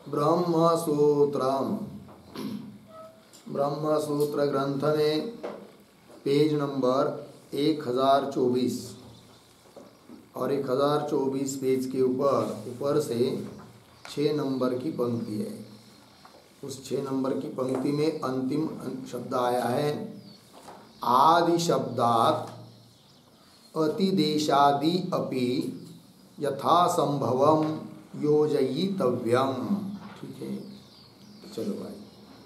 ब्रह्मसूत्रम ब्रह्मसूत्र ग्रंथ में page number 1024 और 1024 पेज के ऊपर से 6 नंबर की पंक्ति है। उस 6 नंबर की पंक्ति में अंतिम शब्द आया है आदि शब्दात अतिदेशादि अपि यथा संभवम योजयितव्यम। ठीक है, चलो भाई,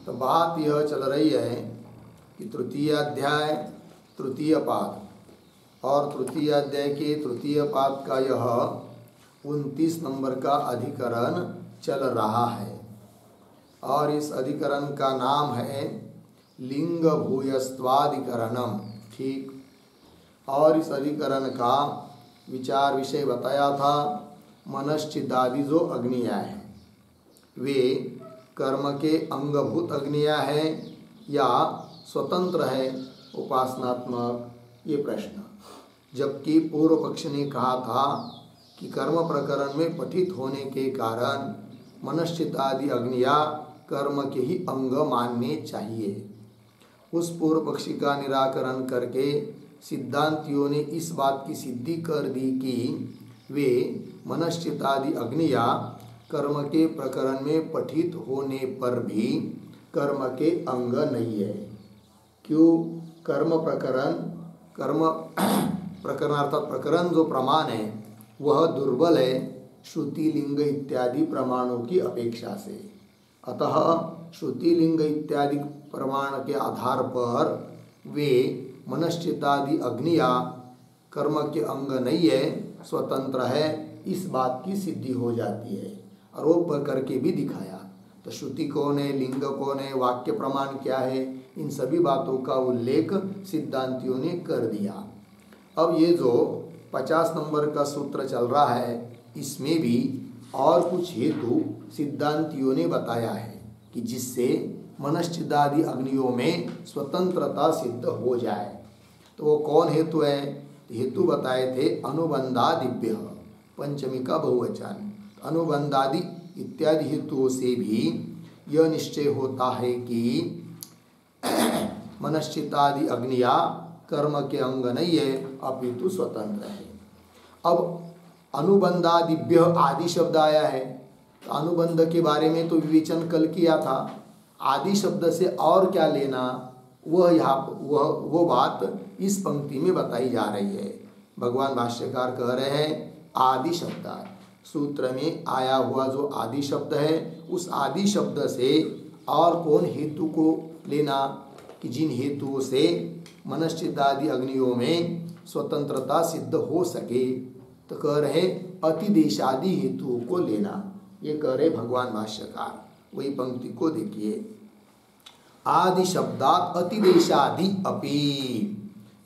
तो बात यह चल रही है कि तृतीय अध्याय तृतीय पाद और तृतीय अध्याय के तृतीय पाद का यह 29 नंबर का अधिकरण चल रहा है और इस अधिकरण का नाम है लिंग भूयस्त्वाधिकरणम। ठीक, और इस अधिकरण का विचार विषय बताया था मनश्चिदादि जो अग्नियाँ हैं वे कर्म के अंगभूत अग्नियाँ हैं या स्वतंत्र है उपासनात्मक, ये प्रश्न। जबकि पूर्व पक्ष ने कहा था कि कर्म प्रकरण में पठित होने के कारण मनश्चिदादि अग्नियाँ कर्म के ही अंग मानने चाहिए। उस पूर्व पक्षी का निराकरण करके सिद्धांतियों ने इस बात की सिद्धि कर दी कि वे मनश्चितादि अग्नियाँ कर्म के प्रकरण में पठित होने पर भी कर्म के अंग नहीं है। क्यों? कर्म प्रकरण अर्थात प्रकरण जो प्रमाण है वह दुर्बल है श्रुति लिंग इत्यादि प्रमाणों की अपेक्षा से। अतः श्रुति लिंग इत्यादि प्रमाण के आधार पर वे मनश्चितादि अग्नियाँ कर्म के अंग नहीं है, स्वतंत्र है, इस बात की सिद्धि हो जाती है। आरोप पर करके भी दिखाया। तो श्रुति कौन है, लिंग कौन है, वाक्य प्रमाण क्या है, इन सभी बातों का उल्लेख सिद्धांतियों ने कर दिया। अब ये जो 50 नंबर का सूत्र चल रहा है इसमें भी और कुछ हेतु सिद्धांतियों ने बताया है कि जिससे मनश्चिदादि अग्नियों में स्वतंत्रता सिद्ध हो जाए। तो वो कौन हेतु है? हेतु बताए थे अनुबंधादिभ्य, पंचमी का बहुवचन। अनुबंधादि इत्यादि हेतुओं से भी यह निश्चय होता है कि मनश्चितादि अग्नियाँ कर्म के अंग नहीं है अपितु स्वतंत्र है। अब अनुबंधादिभ्य आदि शब्द आया है, तो अनुबंध के बारे में तो विवेचन कल किया था। आदि शब्द से और क्या लेना, वो बात इस पंक्ति में बताई जा रही है। भगवान भाष्यकार कह रहे हैं आदि शब्द, सूत्र में आया हुआ जो आदि शब्द है उस आदि शब्द से और कौन हेतु को लेना कि जिन हेतुओं से मनश्चितादि अग्नियों में स्वतंत्रता सिद्ध हो सके। तो कह रहे अतिदेशादि हेतुओं को लेना, ये कह रहे भगवान भाष्यकार। वही पंक्ति को देखिए, आदि शब्दात अतिदेशादि अपि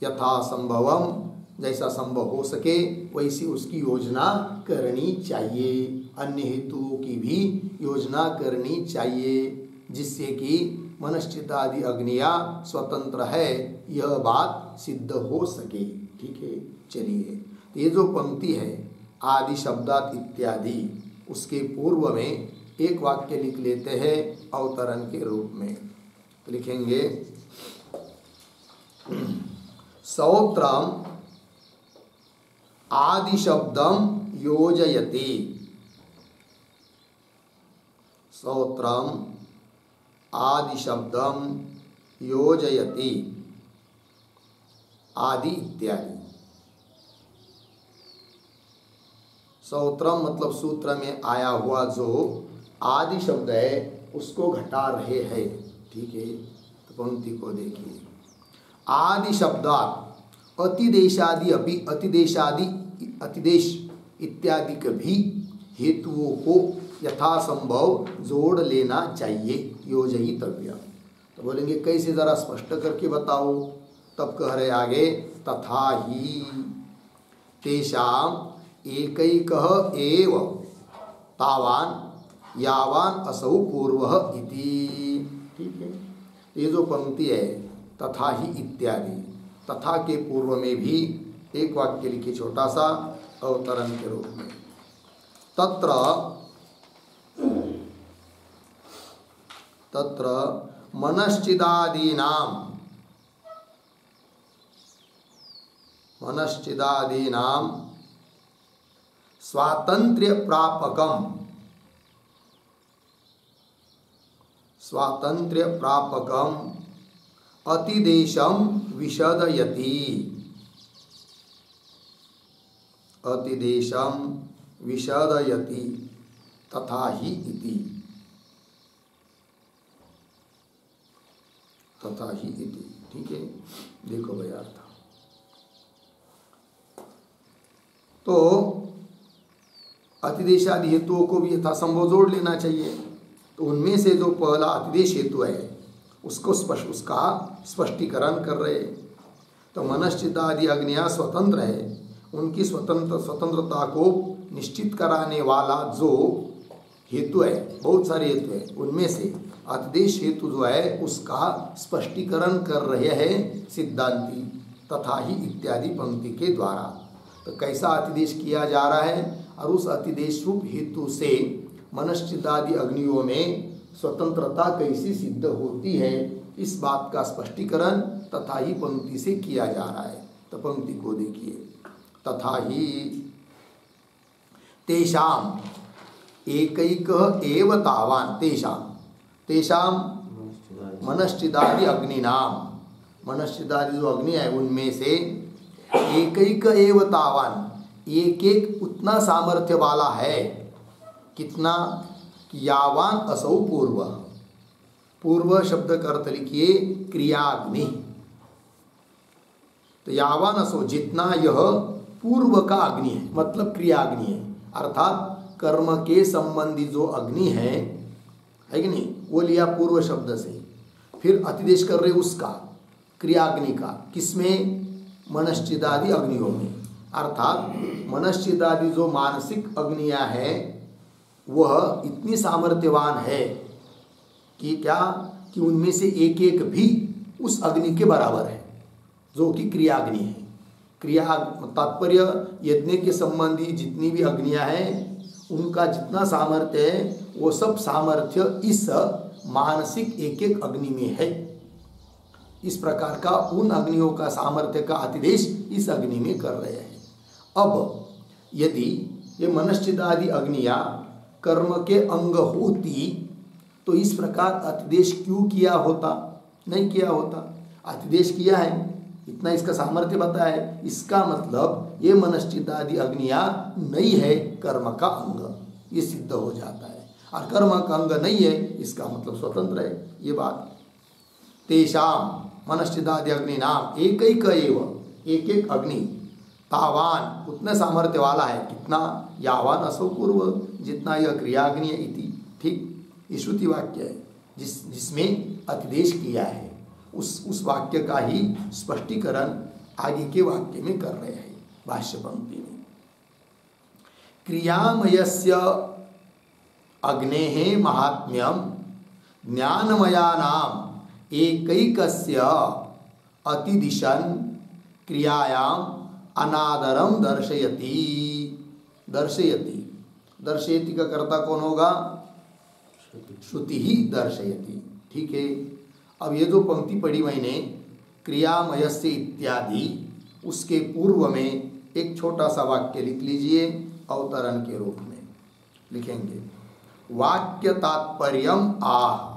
यथा संभवम, जैसा संभव हो सके वैसी उसकी योजना करनी चाहिए। अन्य हेतुओं की भी योजना करनी चाहिए जिससे कि मनश्चितादि अग्नियाँ स्वतंत्र है, यह बात सिद्ध हो सके। ठीक है, चलिए, तो ये जो पंक्ति है आदि शब्दात इत्यादि, उसके पूर्व में एक वाक्य लिख लेते हैं अवतरण के रूप में। तो लिखेंगे सौत्रम आदि शब्दम योजयति, सौत्रम आदि शब्दम योजयति, आदि इत्यादि। सौत्रम मतलब सूत्र में आया हुआ जो आदि शब्द है उसको घटा रहे हैं। ठीक है, तो पंक्ति को देखिए, आदि शब्दात अतिदेशादि अपि, अतिदेश इत्यादि के भी हेतुओं को यथासंभव जोड़ लेना चाहिए, योजयितव्य। तो बोलेंगे कैसे, जरा स्पष्ट करके बताओ। तब कह रहे आगे तथा ही तेषाम एकैकः एव तावान यावान असौ पूर्वः इति। ठीक है, ये जो पंक्ति है तथा ही इत्यादि, तथा के पूर्व में भी एक वाक्य लिखिए छोटा सा अवतरण के रूप में। तत्र तत्र मनश्चिदादीनां स्वातंत्र्य प्रापकम अतिदेशम विशदयति तथा ही इति। ठीक है, देखो भाई अर्थ। तो अतिदेशादि हेतुओं को भी यथासंभव जोड़ लेना चाहिए। तो उनमें से जो पहला अतिदेश हेतु है उसका स्पष्टीकरण कर रहे। तो मनश्चित्तादि अग्नियाँ स्वतंत्र है, उनकी स्वतंत्रता को निश्चित कराने वाला जो हेतु है, बहुत सारे हेतु है, उनमें से अतिदेश हेतु जो है उसका स्पष्टीकरण कर रहे हैं सिद्धांती। तथा ही इत्यादि पंक्ति के द्वारा। तो कैसा अतिदेश किया जा रहा है और उस अतिदेश रूप हेतु से मनश्चित्तादि अग्नियों में स्वतंत्रता कैसी सिद्ध होती है, इस बात का स्पष्टीकरण तथा ही पंक्ति से किया जा रहा है। तो पंक्ति को देखिए, तथा ही तेषाम एकैक एव तावान तेषाम मनश्चिदादि अग्निनाम, मनश्चिदादि जो अग्नि है उनमें से एकैक एव तावान, एक एक उतना सामर्थ्य वाला है। कितना? यावान असौ पूर्व शब्द का अर्थ लिखिए क्रियाग्नि। तो यावान असौ, जितना यह पूर्व का अग्नि है, मतलब क्रियाग्नि है, अर्थात कर्म के संबंधी जो अग्नि है कि नहीं, वो लिया पूर्व शब्द से। फिर अतिदेश कर रहे उसका, क्रियाग्नि का, किसमें? मनश्चिदादि अग्नियों में। अर्थात मनश्चिदादि जो मानसिक अग्नियां हैं वह इतनी सामर्थ्यवान है कि क्या कि उनमें से एक एक भी उस अग्नि के बराबर है जो कि क्रियाग्नि है। क्रिया तात्पर्य यज्ञ के संबंधी जितनी भी अग्नियां हैं उनका जितना सामर्थ्य है वो सब सामर्थ्य इस मानसिक एक एक अग्नि में है। इस प्रकार का उन अग्नियों का सामर्थ्य का अतिदेश इस अग्नि में कर रहे हैं। अब यदि ये मनश्चित्तादि अग्नियां कर्म के अंग होती तो इस प्रकार अतिदेश क्यों किया होता? नहीं किया होता। अतिदेश किया है, इतना इसका सामर्थ्य बताया है, इसका मतलब ये मनश्चित्तादि अग्नियां नहीं है कर्म का अंग, ये सिद्ध हो जाता है। और कर्म का अंग नहीं है इसका मतलब स्वतंत्र है, ये बात। तेषाम मनश्चित्तादि अग्नि नाम एकैक एव, एक एक अग्नि, तावान उतने सामर्थ्य वाला है। कितना? यावान असौ पूर्व, जितना यह क्रियाग्नि है इति। ठीक, ये श्रुति वाक्य है जिसमें अतिदेश किया है, उस वाक्य का ही स्पष्टीकरण आगे के वाक्य में कर रहे हैं भाष्य पंक्ति में। क्रियामयस्य अग्नेः महात्म्यम ज्ञानमयानाम एकैकस्य अतिदिशन क्रियायाम अनादरम दर्शयति का कर्ता कौन होगा? श्रुति ही दर्शयति। ठीक है, अब ये जो पंक्ति पढ़ी मैंने क्रियामयस्य इत्यादि, उसके पूर्व में एक छोटा सा वाक्य लिख लीजिए, अवतरण के रूप में लिखेंगे। वाक्य तात्पर्यम आह,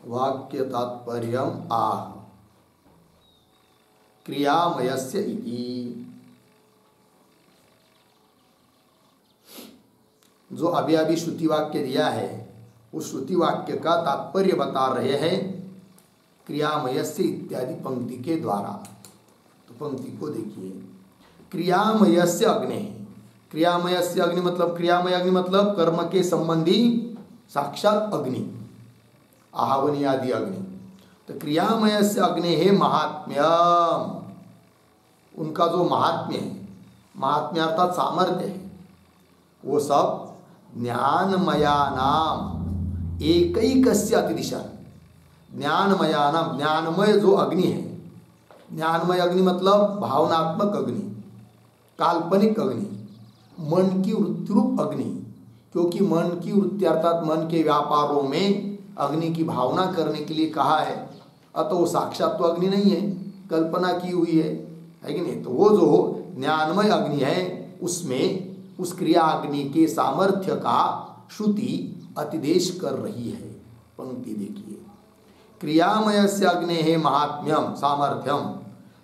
वाक्य तात्पर्यम आह क्रियामयस्य इति। जो अभी अभी श्रुति वाक्य दिया है उस श्रुति वाक्य का तात्पर्य बता रहे हैं क्रियामयस्य इत्यादि पंक्ति के द्वारा। तो पंक्ति को देखिए, क्रियामयस्य अग्नि, क्रियामयस्य अग्नि मतलब, क्रियामय अग्नि मतलब कर्म के संबंधी साक्षात अग्नि, आहवनी आदि अग्नि। तो क्रियामयस्य अग्नि है महात्म्यम, उनका जो महात्म्य है, महात्म्य अर्थात सामर्थ्य है, वो सब ज्ञानमयानाम एकैकस्य अतिदिशा, ज्ञानमयानाम, ज्ञानमय जो अग्नि है, ज्ञानमय अग्नि मतलब भावनात्मक अग्नि, काल्पनिक अग्नि, मन की वृत्तिरूप अग्नि, क्योंकि मन की वृत्ति अर्थात मन के व्यापारों में अग्नि की भावना करने के लिए कहा है, अतः वो साक्षात तो अग्नि नहीं है, कल्पना की हुई है कि नहीं। तो वो जो ज्ञानमय अग्नि है उसमें उस क्रिया अग्नि के सामर्थ्य का श्रुति अतिदेश कर रही है। पंक्ति देखिए, क्रियामय से अग्ने है महात्म्यम सामर्थ्यम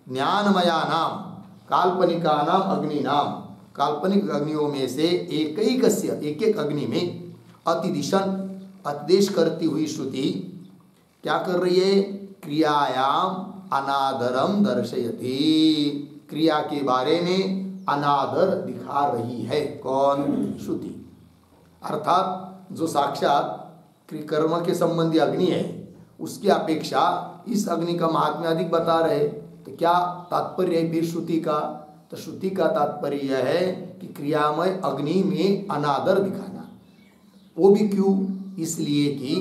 ज्ञानमया नाम काल्पनिका नाम अग्नि नाम, काल्पनिक अग्नियों में से एक एक अग्नि में अतिदिशन अतिदेश करती हुई श्रुति क्या कर रही है, क्रियायाम अनादरम दर्शयति, क्रिया के बारे में अनादर दिखा रही है। कौन? श्रुति। अर्थात जो साक्षात कर्म के संबंधी अग्नि है उसकी अपेक्षा इस अग्नि का महात्म्य अधिक बता रहे। तो क्या तात्पर्य है फिर श्रुति का? तो श्रुति का तात्पर्य यह है कि क्रियामय अग्नि में अनादर दिखाना। वो भी क्यों? इसलिए कि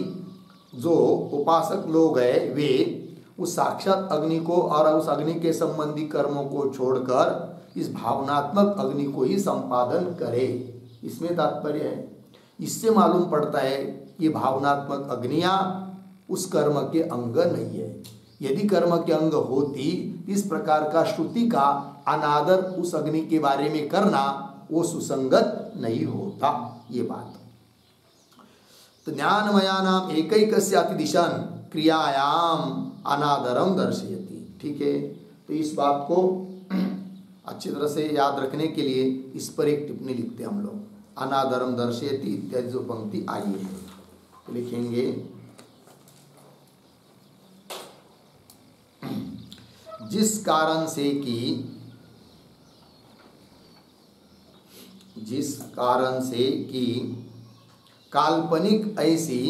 जो उपासक लोग हैं वे उस साक्षात अग्नि को और उस अग्नि के संबंधी कर्मों को छोड़कर इस भावनात्मक अग्नि को ही संपादन करे, इसमें तात्पर्य है। इससे मालूम पड़ता है ये भावनात्मक अग्नियां उस कर्म के अंग नहीं है। यदि कर्म के अंग होती, इस प्रकार का श्रुति का अनादर उस अग्नि के बारे में करना वो सुसंगत नहीं होता। ये बात तो ज्ञानमया नाम एकैकस्य अतिदिशन क्रियायाम अनादरम दर्शयति। ठीक है, तो इस बात को अच्छी तरह से याद रखने के लिए इस पर एक टिप्पणी लिखते हैं हम लोग। अनादरम दर्शयति इत्यादि जो पंक्ति आई है तो लिखेंगे, जिस कारण से कि काल्पनिक ऐसी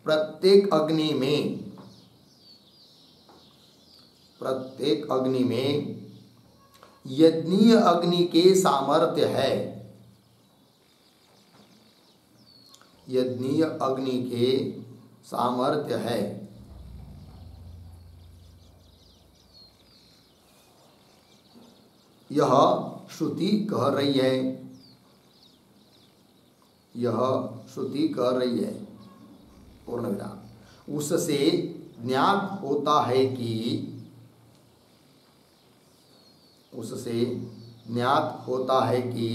प्रत्येक अग्नि में यज्ञीय अग्नि के सामर्थ्य है, यज्ञीय अग्नि के सामर्थ्य है। यह श्रुति कह रही है, यह श्रुति कह रही है पूर्ण विराम। उससे ज्ञात होता है कि, उससे ज्ञात होता है कि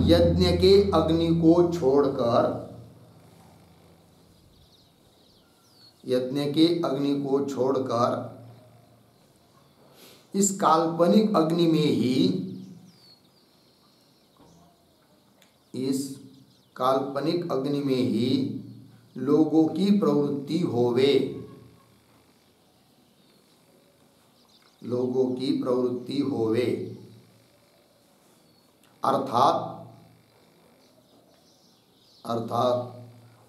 यज्ञ के अग्नि को छोड़कर, यज्ञ के अग्नि को छोड़कर इस काल्पनिक अग्नि में ही, इस काल्पनिक अग्नि में ही लोगों की प्रवृत्ति होवे, लोगों की प्रवृत्ति होवे। अर्थात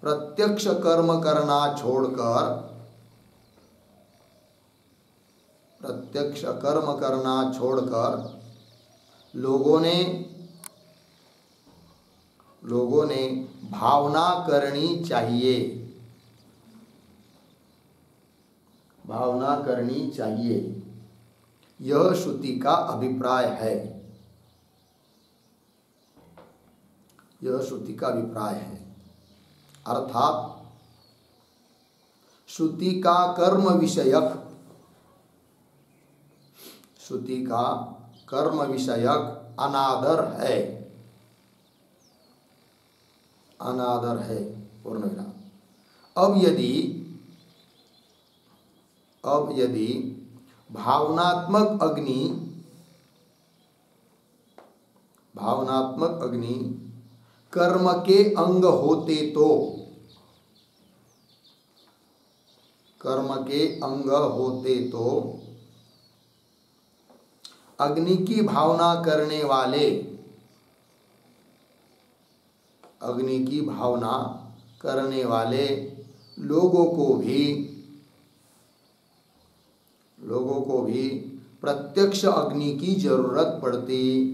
प्रत्यक्ष कर्म करना छोड़कर, प्रत्यक्ष कर्म करना छोड़कर लोगों ने भावना करनी चाहिए, भावना करनी चाहिए। यह श्रुति का अभिप्राय है, यह श्रुति का अभिप्राय है। अर्थात श्रुति का कर्म विषयक, श्रुति का कर्म विषयक अनादर है, अनादर है पूर्ण विराम। अब यदि भावनात्मक अग्नि कर्म के अंग होते तो, कर्म के अंग होते तो अग्नि की भावना करने वाले, अग्नि की भावना करने वाले लोगों को भी प्रत्यक्ष अग्नि की जरूरत पड़ती,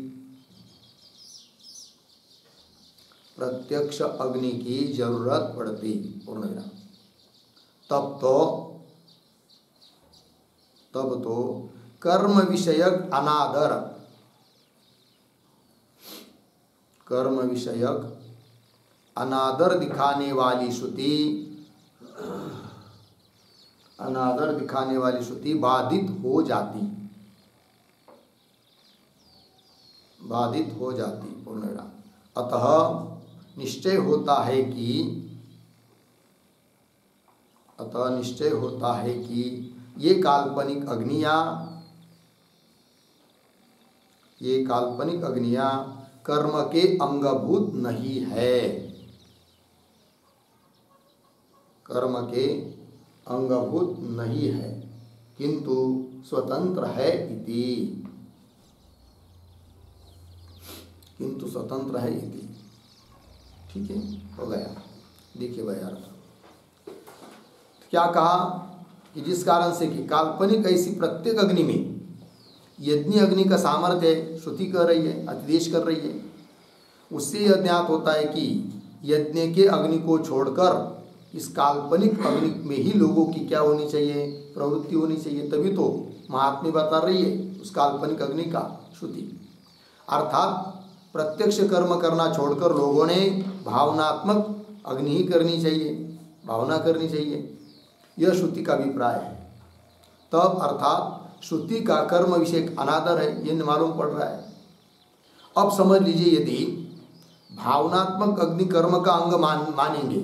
प्रत्यक्ष अग्नि की जरूरत पड़ती पूर्ण विराम। तब तो कर्म विषयक अनादर, कर्म विषयक अनादर दिखाने वाली श्रुति, अनादर दिखाने वाली श्रुति बाधित हो जाती, बाधित हो जाती पूर्णविराम। अतः निश्चय होता है कि, अतः निश्चय होता है कि ये काल्पनिक अग्नियां, ये काल्पनिक अग्नियां कर्म के अंगभूत नहीं है, कर्म के अंगभूत नहीं है, किंतु स्वतंत्र है इति, किंतु स्वतंत्र है इति। ठीक है, हो गया। देखिए भाई यार, क्या कहा कि जिस कारण से कि काल्पनिक ऐसी प्रत्येक अग्नि में यज्ञ अग्नि का सामर्थ्य है, श्रुति कर रही है, अतिदेश कर रही है, उससे यह ज्ञात होता है कि यज्ञ के अग्नि को छोड़कर इस काल्पनिक अग्नि में ही लोगों की क्या होनी चाहिए, प्रवृत्ति होनी चाहिए। तभी तो महात्म्य बता रही है उस काल्पनिक अग्नि का श्रुति। अर्थात प्रत्यक्ष कर्म करना छोड़कर लोगों ने भावनात्मक अग्नि ही करनी चाहिए, भावना करनी चाहिए, यह श्रुति का अभिप्राय है। तब अर्थात श्रुति का कर्म विषय अनादर है, ये मालूम पड़ रहा है। अब समझ लीजिए, यदि भावनात्मक अग्नि कर्म का अंग मानेंगे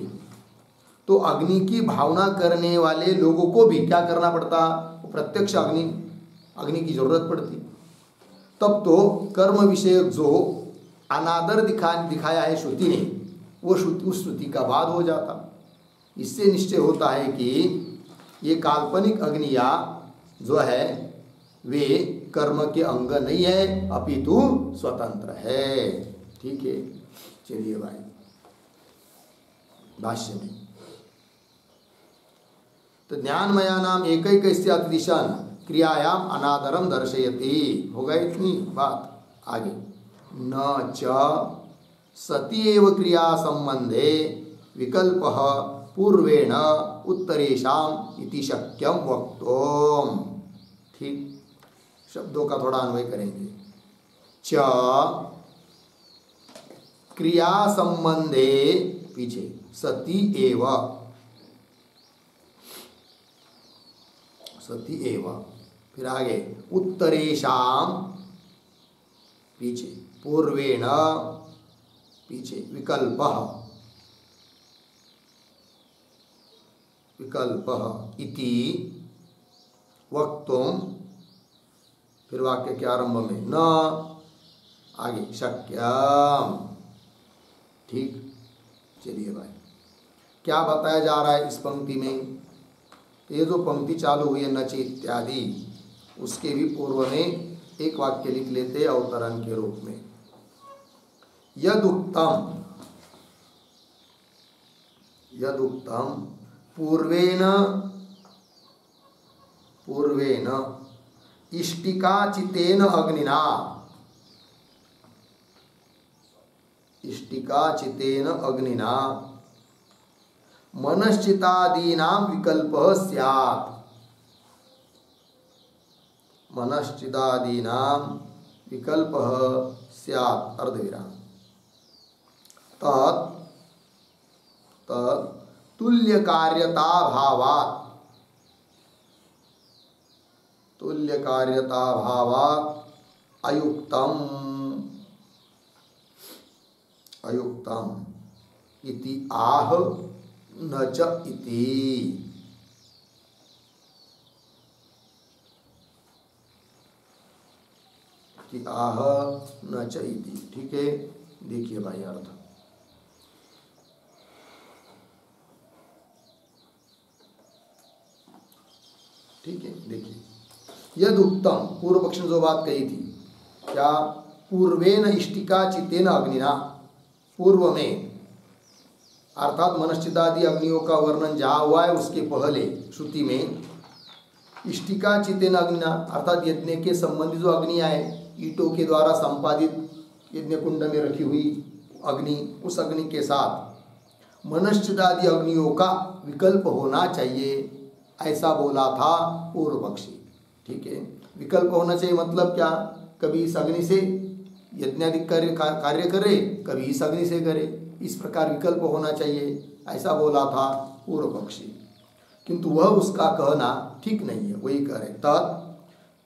तो अग्नि की भावना करने वाले लोगों को भी क्या करना पड़ता, प्रत्यक्ष अग्नि की जरूरत पड़ती। तब तो कर्म विषय जो अनादर दिखाया है श्रुति ने, वो श्रुति उस श्रुति का बाद हो जाता। इससे निश्चय होता है कि ये काल्पनिक अग्नियां जो है वे कर्म के अंग नहीं है, अपितु स्वतंत्र है। ठीक है, चलिए भाई भाष्य में, तो ज्ञानमया नाम एकैकस्य अतिदिशन क्रियायाम अनादरम दर्शयति। हो गई इतनी बात। आगे, न च सति एव क्रिया संबंधे विकल्पः पूर्वेण उत्तरेषाम इति शक्यम वक्तुम। ठीक, शब्दों का थोड़ा अन्वय करेंगे। च क्रिया संबंधे, पीछे सति एव, सति एव, फिर आगे उत्तरेषाम, पीछे पूर्वेण, पीछे विकल्पः, विकल्पः इति वक्तुम, फिर वाक्य के आरंभ में न, आगे शक्यम। ठीक, चलिए भाई, क्या बताया जा रहा है इस पंक्ति में? ये जो पंक्ति चालू हुई है नच इत्यादि, उसके भी पूर्व में एक वाक्य लिख लेते अवतरण के रूप में। यदुक्तम, यदुक्तम पूर्वेण, पूर्वेण इष्टिकाचितेन अग्निना, इष्टिकाचितेन अग्निना मनश्चितादीनां विकल्पः स्यात्, मनश्चितादीनां विकल्पः स्यात् अर्धविराम। तत् तुल्य कार्यता भावात्, तुल्य कार्यता भावात् अयुक्तम, अयुक्तम इति आह न च इति। कि आह न च इति। ठीक है, देखिए भाई अर्थ, ठीक है, देखिए यद उत्तम, पूर्व पक्ष ने जो बात कही थी, क्या पूर्वेन इष्टिका चितेन अग्निना, पूर्व में अर्थात मनश्चितादि अग्नियों का वर्णन जहाँ हुआ है उसके पहले श्रुति में इष्टिका चितेन अग्निना अर्थात यज्ञ के संबंधी जो अग्नियाँ है, ईंटों के द्वारा संपादित यज्ञ कुंड में रखी हुई अग्नि, उस अग्नि के साथ मनश्चितादि अग्नियों का विकल्प होना चाहिए, ऐसा बोला था पूर्व पक्षी। ठीक है। विकल्प होना चाहिए मतलब क्या, कभी इस अग्नि से यज्ञादि कार्य करे, कभी इस अग्नि से करे, इस प्रकार विकल्प होना चाहिए, ऐसा बोला था पूर्व पक्षी। किंतु वह उसका कहना ठीक नहीं है। वही कह रहे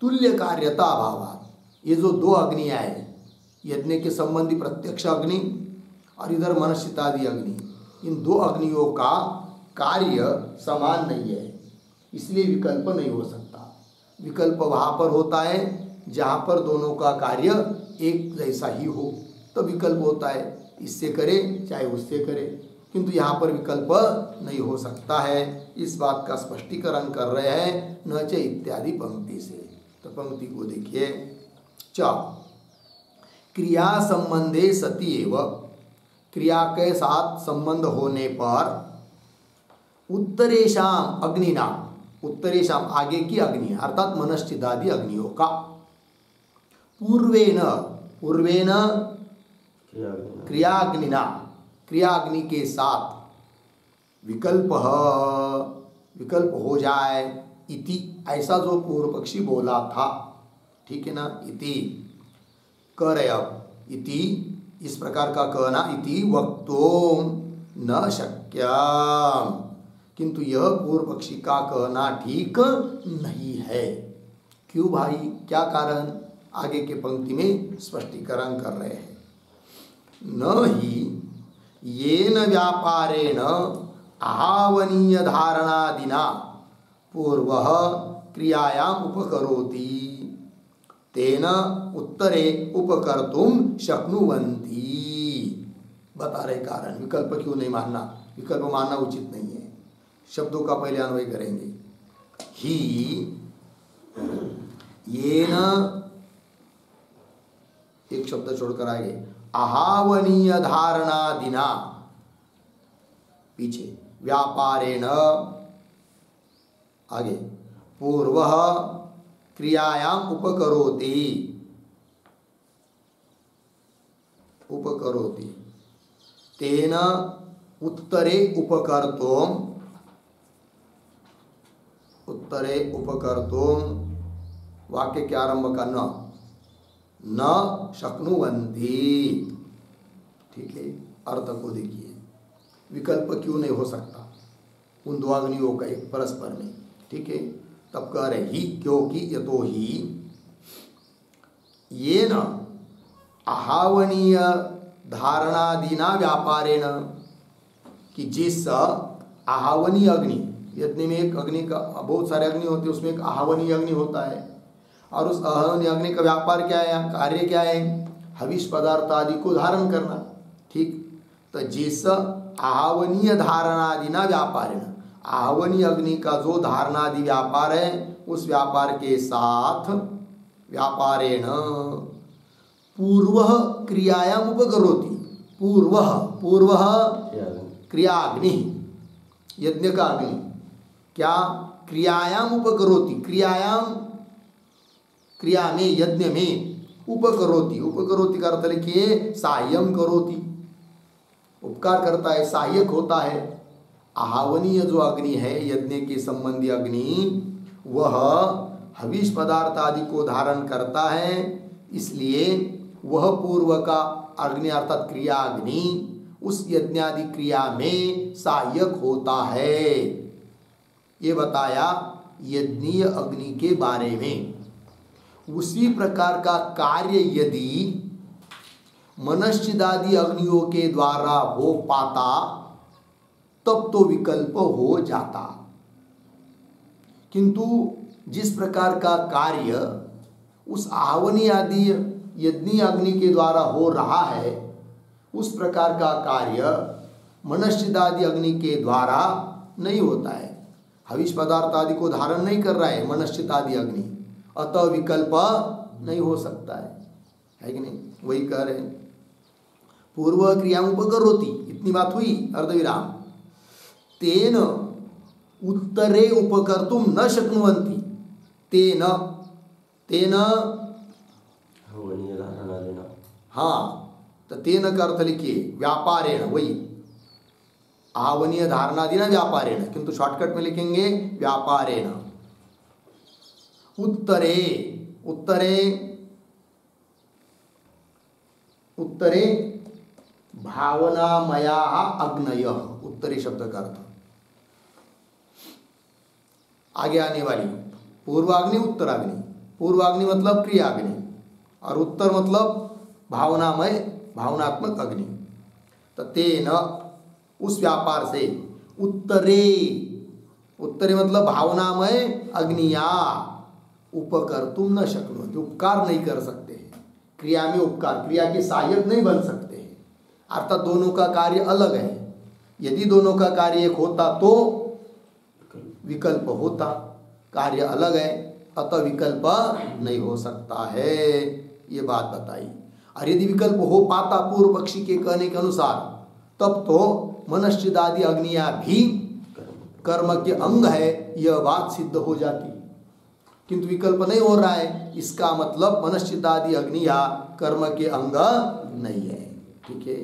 तुल्य कार्यता अभाव। ये जो दो अग्नियाँ हैं, यज्ञ के संबंधी प्रत्यक्ष अग्नि और इधर मनश्चितादि अग्नि, इन दो अग्नियों का कार्य समान नहीं है, इसलिए विकल्प नहीं हो सकता। विकल्प वहाँ पर होता है जहाँ पर दोनों का कार्य एक जैसा ही हो, तो विकल्प होता है, इससे करे चाहे उससे करे, किंतु यहाँ पर विकल्प नहीं हो सकता है। इस बात का स्पष्टीकरण कर रहे हैं न च इत्यादि पंक्ति से। तो पंक्ति को देखिए, च क्रिया संबंधे सति एव, क्रिया के साथ संबंध होने पर उत्तरेशाम अग्निनाम, उत्तरेशाम आगे की अग्नि अर्थात मनश्चिदादि अग्नियों का, पूर्वेन पूर्वेन क्रियाग्निना, क्रियाग्नि के साथ विकल्प हो जाए इति, ऐसा जो पूर्व पक्षी बोला था, ठीक है ना। इति करे, अब इति इस प्रकार का कहना, इति वक्तुम न शक्यम, किंतु यह पूर्व पक्षी का कहना ठीक नहीं है। क्यों भाई, क्या कारण, आगे के पंक्ति में स्पष्टीकरण कर रहे हैं। न ही येन व्यापारेण आहवनीय धारणादिना पूर्वः क्रियायाम उपकरोति तेन उत्तरे उपकर्तुम शक्नुवन्ति। बता रहे कारण, विकल्प क्यों नहीं मानना, विकल्प मानना उचित नहीं है। शब्दों का पहले अन्वय करेंगे। ही येन, एक शब्द छोड़कर आगे, अहावनीय धारणादिना, पीछे व्यापारेण, आगे पूर्वः क्रियायाम उपकरोति, उपकरोति तेन उत्तरे उपकर्तुम, उत्तरे उपकर्तुम, वाक्य के आरंभ का न शक्नुवन्ति, ठीक है। अर्थ को देखिए, विकल्प क्यों नहीं हो सकता उन दो अग्नियों का एक परस्पर में, ठीक है। तब कह रहे ही, क्योंकि यतो ही ये न आहवनीय धारणादिना व्यापारेण, कि जिस आहवनीय अग्नि, यज्ञ में एक अग्नि का, बहुत सारे अग्नि होते हैं, उसमें एक आहवनीय अग्नि होता है, और उस आहवनीय अग्नि का व्यापार क्या है, कार्य क्या है, हविष पदार्थ आदि को धारण करना, ठीक। तो जिस आहवनीय धारणादिना व्यापारेण, आहवनीय अग्नि का जो धारणादि व्यापार है, उस व्यापार के साथ व्यापारेण पूर्वः क्रियायाम उपकरोति, पूर्वः क्रियाग्नि, यज्ञ का अग्नि क्या क्रियायाम उपकरोति, क्रियायाम, क्रिया में, यज्ञ में, उपकरोति, उपकरोति का अर्थ लिखिए साह्यम करोति, उपकार करता है, सहायक होता है। आहवनीय जो अग्नि है, यज्ञ के संबंधी अग्नि, वह हविष पदार्थ आदि को धारण करता है, इसलिए वह पूर्व का अग्नि अर्थात क्रिया अग्नि उस यज्ञादि क्रिया में सहायक होता है। ये बताया यज्ञीय अग्नि के बारे में। उसी प्रकार का कार्य यदि मनश्चिदादि अग्नियों के द्वारा हो पाता तब तो विकल्प हो जाता, किंतु जिस प्रकार का कार्य उस आहवनी आदि यज्ञीय अग्नि के द्वारा हो रहा है, उस प्रकार का कार्य मनश्चिदादि अग्नि के द्वारा नहीं होता है। हविष पदार्थ आदि को धारण नहीं कर रहा है मनश्चितादि अग्नि, अतः विकल्प नहीं हो सकता है कि नहीं। वही कह रहे हैं पूर्व क्रिया उपकरोति, इतनी बात हुई, अर्धविराम। तेन उत्तरे उपकर्तुम न शक्नुवन्ति, तेन, तेन, हाँ, तो तेन का अर्थ लिखिए व्यापारेण, वही आवनीय धारणादिना व्यापारेण, किंतु शॉर्टकट में लिखेंगे व्यापारेण। उत्तरे उत्तरे उत्तरे भावनामया अग्नय, उत्तरे शब्द का अर्थ आगे आने वाली। पूर्वाग्नि उत्तराग्नि, पूर्वाग्नि मतलब क्रियाग्नि और उत्तर मतलब भावनामय भावनात्मक अग्नि। तो तेन उस व्यापार से उत्तरे, उत्तरे मतलब भावनामय अग्निया उपकर्तुम न शक्नुवन्ति, उपकार नहीं कर सकते हैं। क्रिया में उपकार, क्रिया के सहायक नहीं बन सकते हैं, अर्थात दोनों का कार्य अलग है। यदि दोनों का कार्य एक होता तो विकल्प होता, कार्य अलग है अतः विकल्प नहीं हो सकता है, ये बात बताई। और यदि विकल्प हो पाता पूर्व पक्षी के कहने के अनुसार, तब तो मनश्चिदादि अग्नियां भी कर्म के अंग है, यह बात सिद्ध हो जाती। किंतु विकल्प नहीं हो रहा है, इसका मतलब मनश्चिदादि अग्नियां कर्म के अंग नहीं है। ठीक है,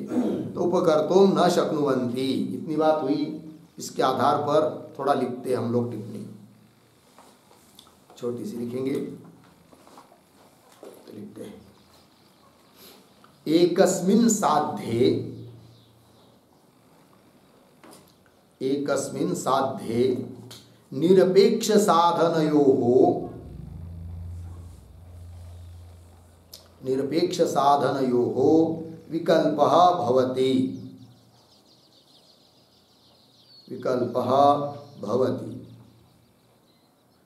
तो उपकर्तुम न शक्नुवन्ति, इतनी बात हुई। इसके आधार पर थोड़ा लिखते हैं हम लोग टिप्पणी, छोटी सी लिखेंगे तो लिखते हैं। एकस्मिन् साध्ये, एकस्मिन् साध्ये निरपेक्ष साधनयोः, निरपेक्ष साधनयोः विकल्पः भवति, विकल्पः भवति।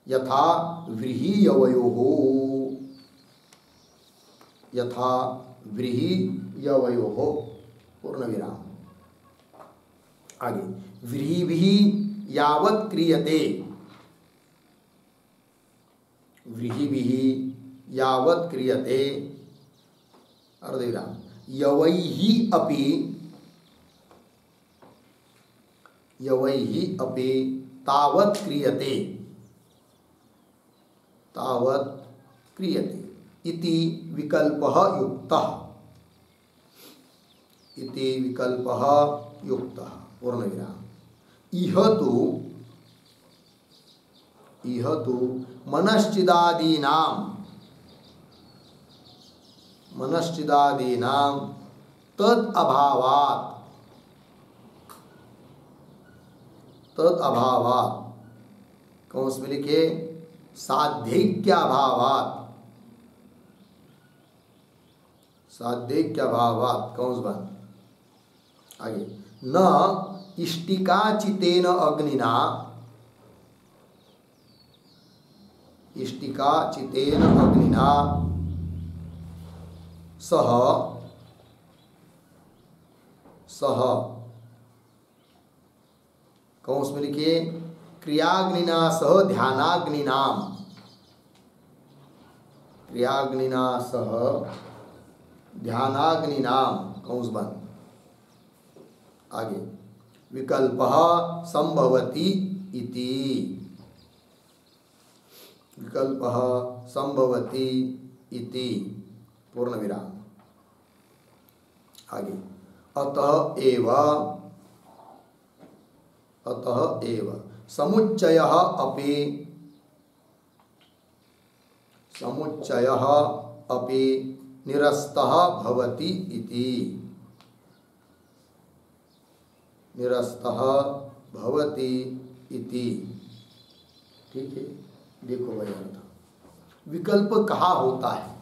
यथा व्रीहियवयोः, यथा व्रीहियवयोः पूर्णविराम। आगे व्रीहिभिः यावत् क्रियते, व्रीहिभिः यावत् क्रियते अर्धविराम, यवैः अपि, यवैः अपि तावत् क्रियते, तावत् क्रियते इति विकल्पः युक्तः, इति विकल्पः युक्तः पूर्णविराम। इह तु मनश्चिदादीनां, मनश्चिदादीनां तद अभावात्, तद अभावात् कौंस में लिखे साध्यैक्याभावात्, साध्यैक्याभावात् कौंस बन। आगे न इष्टिकाचितेन अग्निना, इष्टिकाचितेन अग्निना सह, सह कौंस में लिखिए क्रियाग्निना सह ध्यानाग्निनाम, क्रियाग्निना सह ध्यानाग्निनाम कौंस बंद। आगे विकल्पः संभवति इति, विकल्पः संभवति इति पूर्णविराम। आगे अतः एव, अतः एव समुच्चयः अपि, समुच्चयः अपि निरस्तः भवति इति, निरस्तः भवति इति। ठीक है, देखो भाई अर्थ विकल्प कहाँ होता है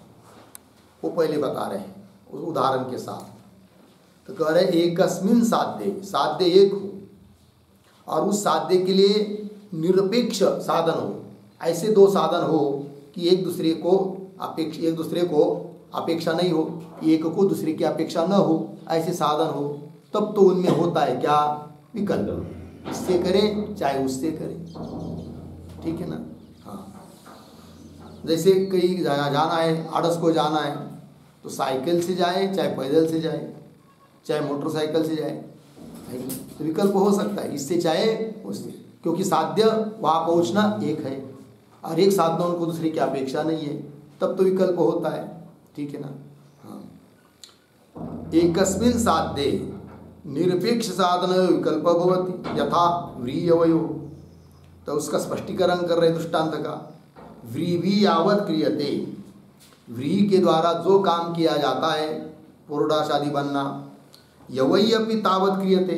वो पहले बता रहे हैं उस उदाहरण के साथ। तो कह रहे एकस्मिन् साध्ये, साध्य एक हो और उस साध्य के लिए निरपेक्ष साधन हो। ऐसे दो साधन हो कि एक दूसरे को अपेक्षा, एक दूसरे को अपेक्षा नहीं हो, एक को दूसरे की अपेक्षा न हो, ऐसे साधन हो, तब तो उनमें होता है क्या विकल्प। इससे करें चाहे उससे करें, ठीक है ना। हाँ, जैसे कहीं जाना है, आड़स को जाना है तो साइकिल से जाए चाहे पैदल से जाए चाहे मोटरसाइकिल से जाए, तो विकल्प हो सकता है इससे चाहे उससे, क्योंकि साध्य वहाँ पहुँचना एक है और एक साधनों को दूसरे की अपेक्षा नहीं है, तब तो विकल्प होता है। ठीक है ना। हाँ, एकस्मिन् साध्ये निरपेक्ष साधन विकल्प भवति यथा व्रीयवयो, तो उसका स्पष्टीकरण कर रहे दृष्टांत का। व्रीहि यावत क्रियते, व्रीहि के द्वारा जो काम किया जाता है पुरोडाश आदि बनना, यवई अपि तावत क्रियते,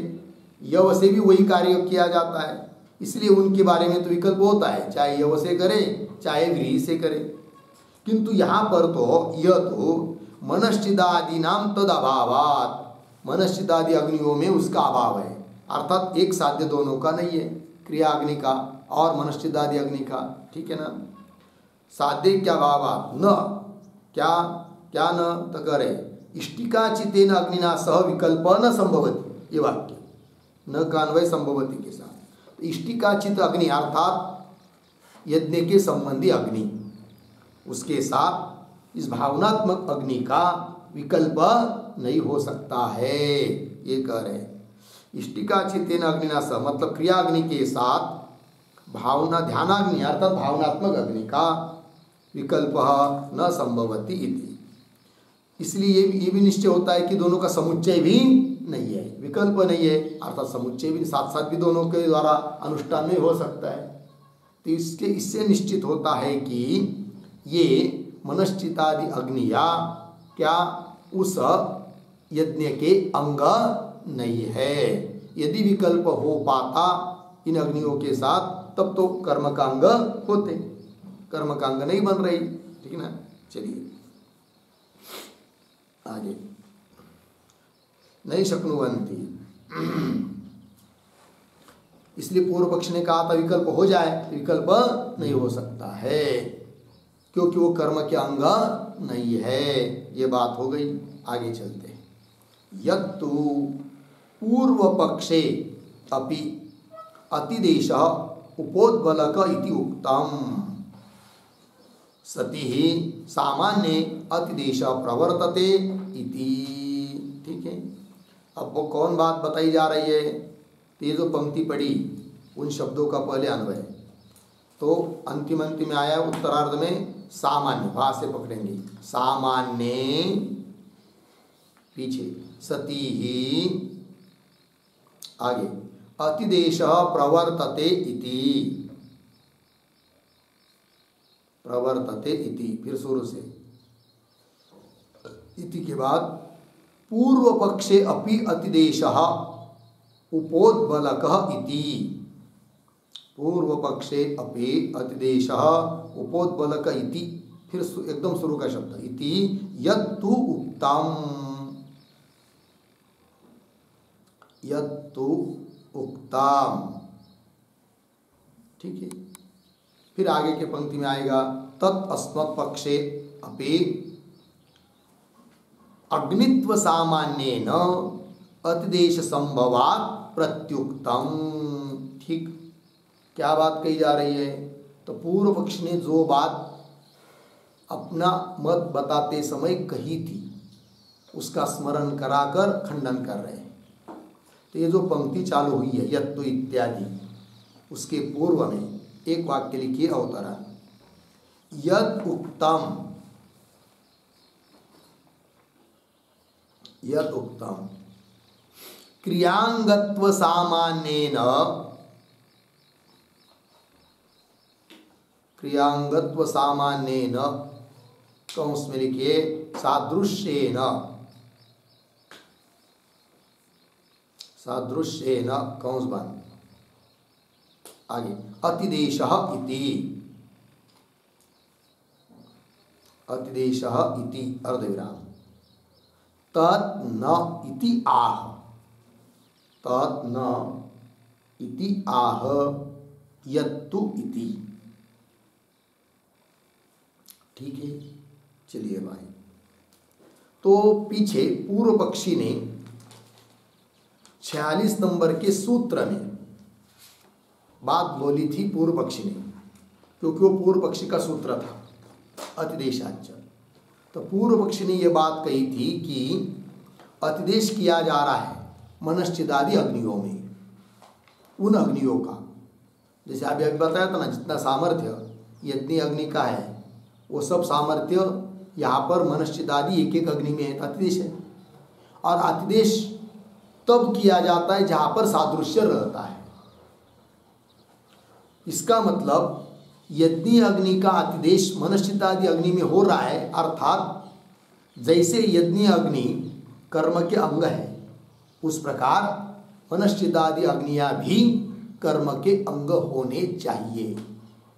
यव से भी वही कार्य किया जाता है, इसलिए उनके बारे में तो विकल्प होता है, चाहे यव से करे चाहे व्रीहि से करे। किंतु यहाँ पर तो यह तो मनश्चिदादि नाम तद अभावात, मनश्चिदादि अग्नियों में उसका अभाव है, अर्थात एक साध्य दोनों का नहीं है, क्रिया अग्नि का और मनश्चिदादि अग्नि का, ठीक है ना। साध्य क्या भावात न, क्या क्या न तो करे, इष्टिका चितेन अग्निना सह विकल्प न संभवती, ये वाक्य न का अन्वय संभवती के साथ। इष्टिका चित अग्नि अर्थात यज्ञ के संबंधी अग्नि, उसके साथ इस भावनात्मक अग्नि का विकल्प नहीं हो सकता है, ये कह रहे हैं। इष्टिका चितेन अग्निना सह मतलब क्रिया अग्नि के साथ भावना ध्यानाग्नि अर्थात भावनात्मक अग्नि का विकल्प न संभवती इति। इसलिए ये भी निश्चय होता है कि दोनों का समुच्चय भी नहीं है, विकल्प नहीं है, अर्थात समुच्चय भी साथ साथ भी दोनों के द्वारा अनुष्ठान नहीं हो सकता है। तो इससे निश्चित होता है कि ये मनश्चितादि अग्निया क्या उस यज्ञ के अंग नहीं है। यदि विकल्प हो पाता इन अग्नियों के साथ तब तो कर्म का अंग होते, कर्म का अंग नहीं बन रही, ठीक है ना। चलिए आगे, नहीं शक्नुवंती, इसलिए पूर्व पक्ष ने कहा था विकल्प हो जाए, विकल्प नहीं हो सकता है क्योंकि वो कर्म के अंग नहीं है, ये बात हो गई। आगे चलते हैं। यत्तु पूर्व पक्षे अपि अतिदेश उपोद्बलक इति उक्तम सति ही सामान्य अतिदेश प्रवर्तते इति, ठीक है। अब वो कौन बात बताई जा रही है, तो ये जो पंक्ति पढ़ी उन शब्दों का पहले अन्वय, तो अंतिम में आया उत्तरार्ध में सामान्य, वहां से पकड़ेंगे, सामान्य पीछे सती ही आगे अतिदेश प्रवर्तते इति, प्रवर्तते इति, फिर शुरू से इति के बाद पूर्व पक्षे अपि अतिदेश उपोद्बलकः इति, पूर्व पक्षे अपि अतिदेश उपोद्बलक इति, फिर एकदम शुरू का शब्द इति यत्तु उक्तम, यत्तु उक्तम, ठीक है। फिर आगे के पंक्ति में आएगा तत् अस्मत् पक्षे अपि अग्नित्व सामान्येन अतिदेश संभवात् प्रत्युक्तम, ठीक। क्या बात कही जा रही है, तो पूर्व पक्ष ने जो बात अपना मत बताते समय कही थी उसका स्मरण कराकर खंडन कर रहे हैं। तो ये जो पंक्ति चालू हुई है यत्तु इत्यादि, उसके पूर्व में एक वाक्य लिखिए अवतरण, यद उक्तम, यद उक्तम क्रियांगत्व सामान्येन, क्रियांगत्व सामान्येन कंस में लिखिए सादृश्येन, सादृश्येन कंस बंद, आगे अतिदेशः इति, अतिदेशः इति अर्धविराम, तत् न इति आह, तत् न इति आह यत्तु इति, ठीक है। चलिए भाई, तो पीछे पूर्व पक्षी ने 46 नंबर के सूत्र में बात बोली थी पूर्व पक्षी ने, क्योंकि वो पूर्व पक्षी का सूत्र था अतिदेशाच। तो पूर्व पक्षी ने यह बात कही थी कि अतिदेश किया जा रहा है मनश्चिदादि अग्नियों में, उन अग्नियों का, जैसे अभी बताया था ना, जितना सामर्थ्य यज्ञ अग्नि का है वो सब सामर्थ्य यहाँ पर मनश्चिदादि एक एक अग्नि में है, अतिदेश है। और अतिदेश तब किया जाता है जहाँ पर सादृश्य रहता है। इसका मतलब यज्ञ अग्नि का अतिदेश मनश्चित्तादि अग्नि में हो रहा है, अर्थात जैसे यज्ञ अग्नि कर्म के अंग है, उस प्रकार मनश्चित्तादि अग्नियां भी कर्म के अंग होने चाहिए,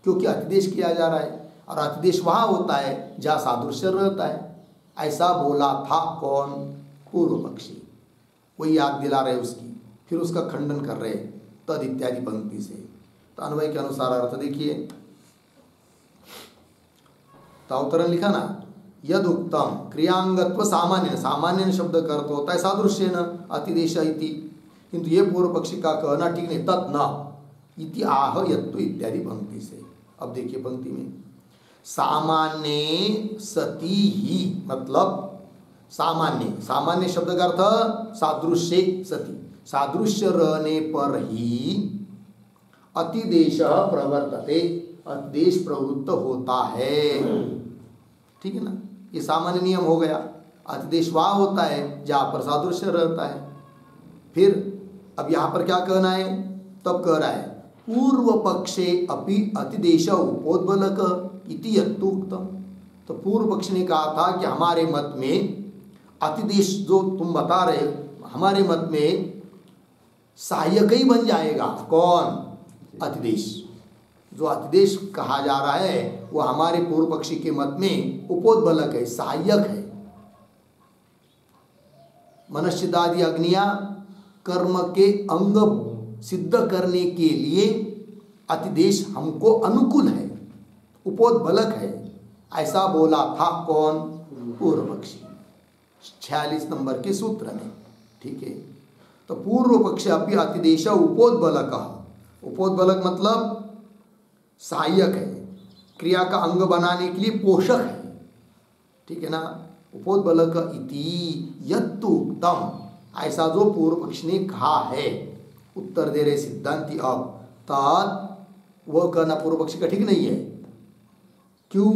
क्योंकि अतिदेश किया जा रहा है और अतिदेश वहाँ होता है जहाँ सादृश्य रहता है। ऐसा बोला था कौन? पूर्व पक्षी। वही याद दिला रहे उसकी, फिर उसका खंडन कर रहे तद इत्यादि पंक्ति से। तो अन्वय के अनुसार अर्थ देखिए, तो अवतरण लिखा ना, यद उत्तम क्रियांगत्व सामान्य, सामान्य शब्द का अर्थ होता है सादृश्य न अतिदेश इति, किंतु ये पूर्व पक्षी का कहना ठीक नहीं, तत् न इति आह यत्तु इत्यादि पंक्ति से। अब देखिए पंक्ति में, सामान्य सती ही, मतलब सामान्य, सामान्य शब्द का अर्थ सादृश्य सती, सादृश्य रहने पर ही अतिदेश प्रवर्तते, अतिदेश प्रवृत्त होता है। ठीक है ना, ये सामान्य नियम हो गया। अतिदेश वहाँ होता है जहाँ पर सादृश्य रहता है। फिर अब यहाँ पर क्या कहना है? तब कह रहा है पूर्व पक्षे अपि अतिदेश उपोद्बलक इति यत्तु उक्तम। तो पूर्व पक्ष ने कहा था कि हमारे मत में अतिदेश जो तुम बता रहे, हमारे मत में सहायक ही बन जाएगा। कौन? अतिदेश। जो अतिदेश कहा जा रहा है वो हमारे पूर्व पक्षी के मत में उपोद्बलक है, सहायक है। मनश्चित्तादि अग्नियां कर्म के अंग सिद्ध करने के लिए अतिदेश हमको अनुकूल है, उपोद्बलक है, ऐसा बोला था कौन? पूर्व पक्षी 46 नंबर के सूत्र में। ठीक है, तो पूर्व पक्ष अपि अतिदेश उपोद्बलक, उपोद्बलक मतलब सहायक है, क्रिया का अंग बनाने के लिए पोषक है। ठीक है ना, उपोद्बलक इति यत्तु उक्तम, ऐसा जो पूर्व पक्ष ने कहा है। उत्तर दे रहे सिद्धांति अब, तत् वह कहना पूर्व पक्ष का ठीक नहीं है। क्यों?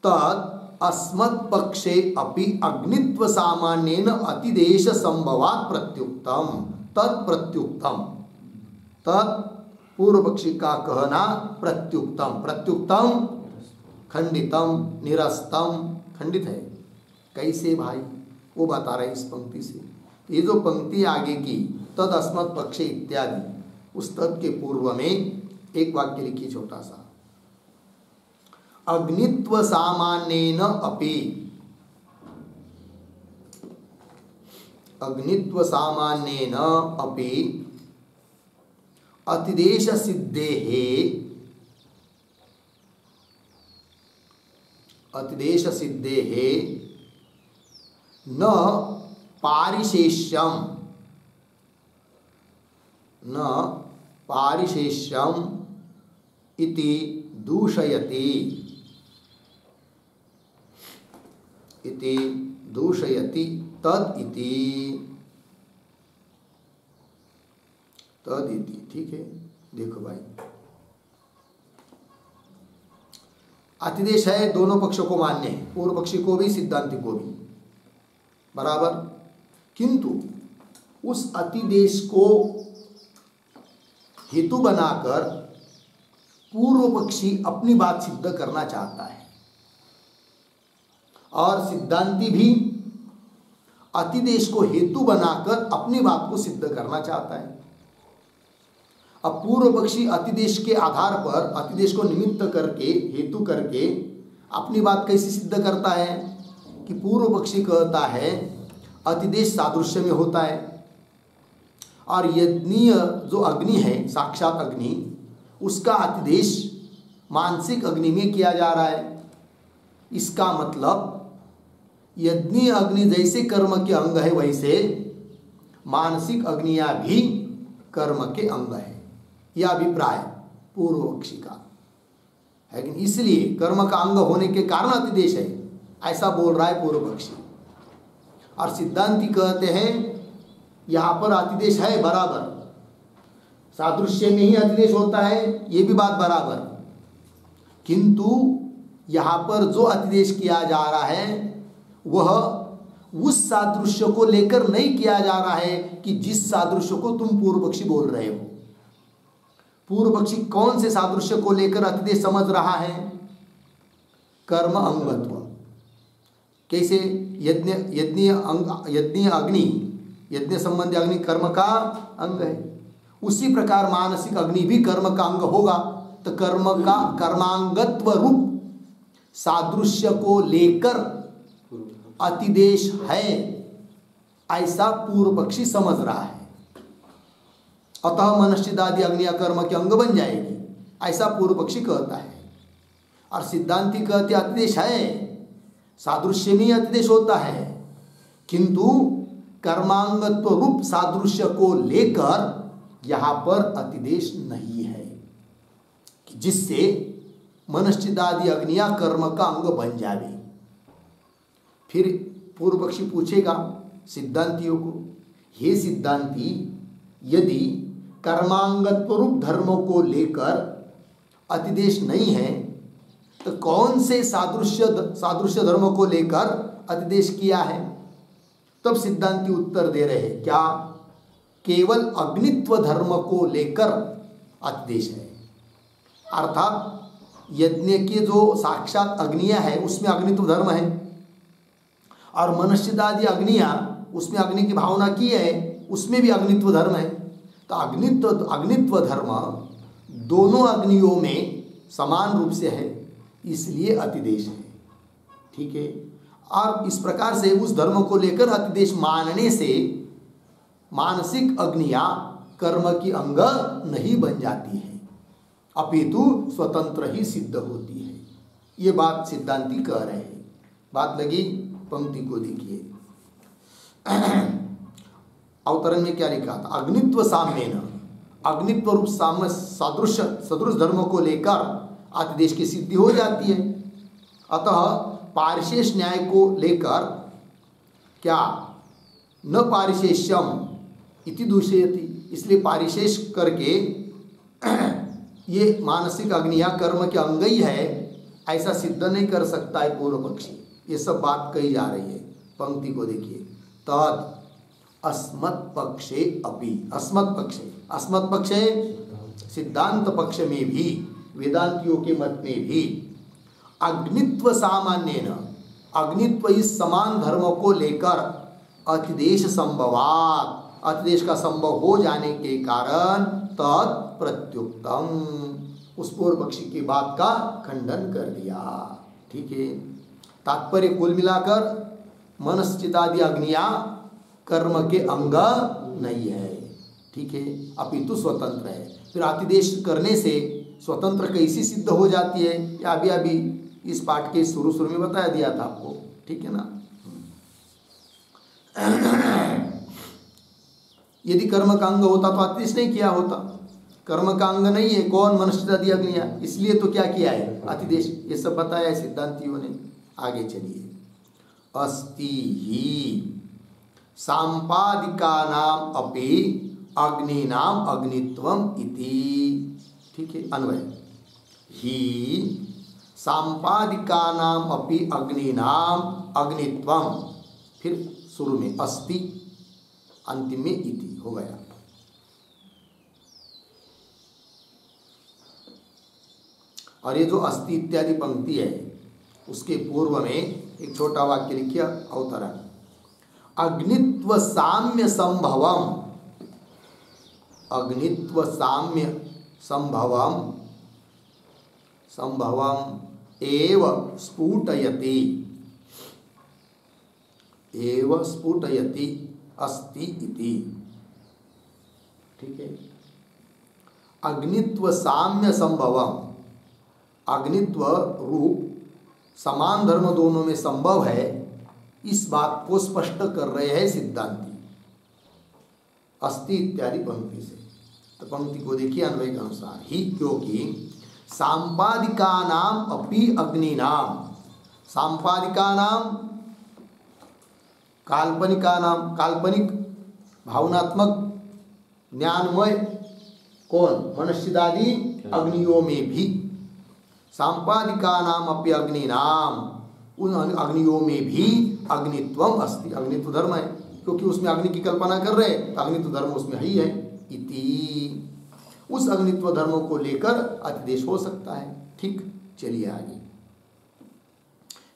तत् अस्मत् पक्षे अपि अग्नित्व सामान्येन अतिदेश संभवात् प्रत्युक्तम, तत् प्रत्युक्तम, तत् पूर्व पक्षी का कहना प्रत्युक्तम, प्रत्युक्तम खंडितम, निरस्तम, खंडित है। कैसे भाई? वो बता रहे इस पंक्ति से। ये जो पंक्ति आगे की तद अस्मत् पक्षे इत्यादि, उस तद के पूर्व में एक वाक्य लिखिए छोटा सा, अग्नित्व सामान्येन अपि, अग्नित्व सामान्येन अपि अतिदेश सिद्धेः, अतिदेश सिद्धेः न पारिशेष्यम, न पारिशेष्यम इति दूषयति, इति दूषयति तद इति, तद इति। ठीक है, देखो भाई, अतिदेश है, दोनों पक्षों को मान्य है, पूर्व पक्षी को भी सिद्धांति को भी, बराबर। किंतु उस अतिदेश को हेतु बनाकर पूर्व पक्षी अपनी बात सिद्ध करना चाहता है, और सिद्धांति भी अतिदेश को हेतु बनाकर अपनी बात को सिद्ध करना चाहता है। अब पूर्व पक्षी अतिदेश के आधार पर, अतिदेश को निमित्त करके, हेतु करके अपनी बात कैसे सिद्ध करता है? कि पूर्व पक्षी कहता है अतिदेश सादृश्य में होता है, और यज्ञीय जो अग्नि है, साक्षात अग्नि, उसका अतिदेश मानसिक अग्नि में किया जा रहा है। इसका मतलब यज्ञीय अग्नि जैसे कर्म के अंग है, वैसे मानसिक अग्नियां भी कर्म के अंग है। यह अभिप्राय पूर्व पक्षी का है कि इसलिए कर्म का अंग होने के कारण अतिदेश है, ऐसा बोल रहा है पूर्व पक्षी। और सिद्धांति कहते हैं यहाँ पर अतिदेश है, बराबर, सादृश्य में ही अतिदेश होता है, ये भी बात बराबर, किंतु यहाँ पर जो अतिदेश किया जा रहा है वह उस सादृश्य को लेकर नहीं किया जा रहा है कि जिस सादृश्य को तुम पूर्व पक्षी बोल रहे हो। पूर्व पक्षी कौन से सादृश्य को लेकर अतिदेश समझ रहा है? कर्म अंगत्व। कैसे? यज्ञ अग्नि, यज्ञ संबंधी अग्नि कर्म का अंग है, उसी प्रकार मानसिक अग्नि भी कर्म का अंग होगा। तो कर्म का कर्मांगत्व रूप सादृश्य को लेकर अतिदेश है, ऐसा पूर्व पक्षी समझ रहा है। अतः मनश्चिदादि अग्निया कर्म के अंग बन जाएगी, ऐसा पूर्व पक्षी कहता है। और सिद्धांती कहते अतिदेश है, सादृश्य में अतिदेश होता है, किंतु कर्मांगत्व रूप सादृश्य को लेकर यहाँ पर अतिदेश नहीं है, कि जिससे मनश्चिदादि अग्निया कर्म का अंग बन जावे। फिर पूर्व पक्षी पूछेगा सिद्धांतियों को, हे सिद्धांती, यदि कर्मांगत्व रूप धर्मों को लेकर अतिदेश नहीं है तो कौन से सादृश्य धर्मों को लेकर अतिदेश किया है? तब सिद्धांती उत्तर दे रहे हैं, क्या? केवल अग्नित्व धर्म को लेकर अतिदेश है। अर्थात यज्ञ के जो साक्षात अग्नियां है उसमें अग्नित्व धर्म है, और मनुष्यदादि अग्नियां उसमें अग्नि की भावना की है, उसमें भी अग्नित्व धर्म है। तो अग्नित्व धर्म दोनों अग्नियों में समान रूप से है, इसलिए अतिदेश है। ठीक है। और इस प्रकार से उस धर्म को लेकर अतिदेश मानने से मानसिक अग्नियां कर्म की अंग नहीं बन जाती है, अपितु स्वतंत्र ही सिद्ध होती है। ये बात सिद्धांती कह रहे हैं। बात लगी? पंक्ति को देखिए, अवतरण में क्या लिखा था? अग्नित्व साम्येन, अग्नित्व रूप साम्य सदृश धर्मों को लेकर अतिदेश की सिद्धि हो जाती है। अतः पारिशेष न्याय को लेकर क्या न पारिशेष्यम इति दूषयति, इसलिए पारिशेष करके ये मानसिक अग्नियां कर्म के अंग ही है ऐसा सिद्ध नहीं कर सकता है पूर्व पक्षी। ये सब बात कही जा रही है। पंक्ति को देखिए, तद अस्मत् पक्षे अपि, अस्मत् पक्षे सिद्धांत पक्ष में भी, वेदांतियों के मत में भी अग्नित्व सामान्येन, अग्नित्व इस समान धर्मों को लेकर अतिदेश संभवात, अतिदेश का संभव हो जाने के कारण तत् प्रत्युक्तम, उस पूर्व पक्षी की बात का खंडन कर दिया। ठीक है। तात्पर्य कुल मिलाकर मनश्चितादि अग्नियां कर्म के अंग नहीं है। ठीक है। अपितु स्वतंत्र है। फिर अतिदेश करने से स्वतंत्र कैसी सिद्ध हो जाती है, या अभी इस पाठ के शुरू में बताया दिया था आपको। ठीक है ना। यदि कर्म का अंग होता तो अतिदेश नहीं किया होता। कर्म का अंग नहीं है कौन? मनश्चितादि अग्नियां, इसलिए तो क्या किया है? अतिदेश। ये सब बताया है सिद्धांतियों ने। आगे चलिए, अस्ति ही सांपादिकानाम अपि अग्निनाम अग्नित्वम इति। ठीक है। अन्वय, ही सांपादिकानाम अपि अग्निनाम अग्नित्वम, फिर शुरू में अस्ति, अंतिम में इति हो गया। और ये जो अस्ति इत्यादि पंक्ति है उसके पूर्व में एक छोटा वाक्य लिखिए, अवतरण, अग्नित्व साम्य संभवम, अग्नित्व साम्य संभवम, संभवम एव स्फुटयति, एव स्फुटयति अस्ति इति। ठीक है। अग्नित्व साम्य संभवम, अग्नित्व रूप समान धर्म दोनों में संभव है, इस बात को स्पष्ट कर रहे हैं सिद्धांती अस्ति इत्यादि पंक्ति से। तो पंक्ति को देखिए अन्वय के अनुसार, ही क्योंकि सांपादिकानाम अपि अग्निनाम, सांपादिकानाम काल्पनिकानाम, काल्पनिक भावनात्मक ज्ञानमय कौन? मनश्चिदादि अग्नियों में भी, सांपादिकानाम अपि अग्निनाम, उन अग्नियों में भी अग्नित्वम अस्ति, अग्नित्व धर्म है, क्योंकि उसमें अग्नि की कल्पना कर रहे तो अग्नित्व धर्म उसमें ही है। इति उस अग्नित्व धर्म को लेकर अतिदेश हो सकता है। ठीक, चलिए आगे।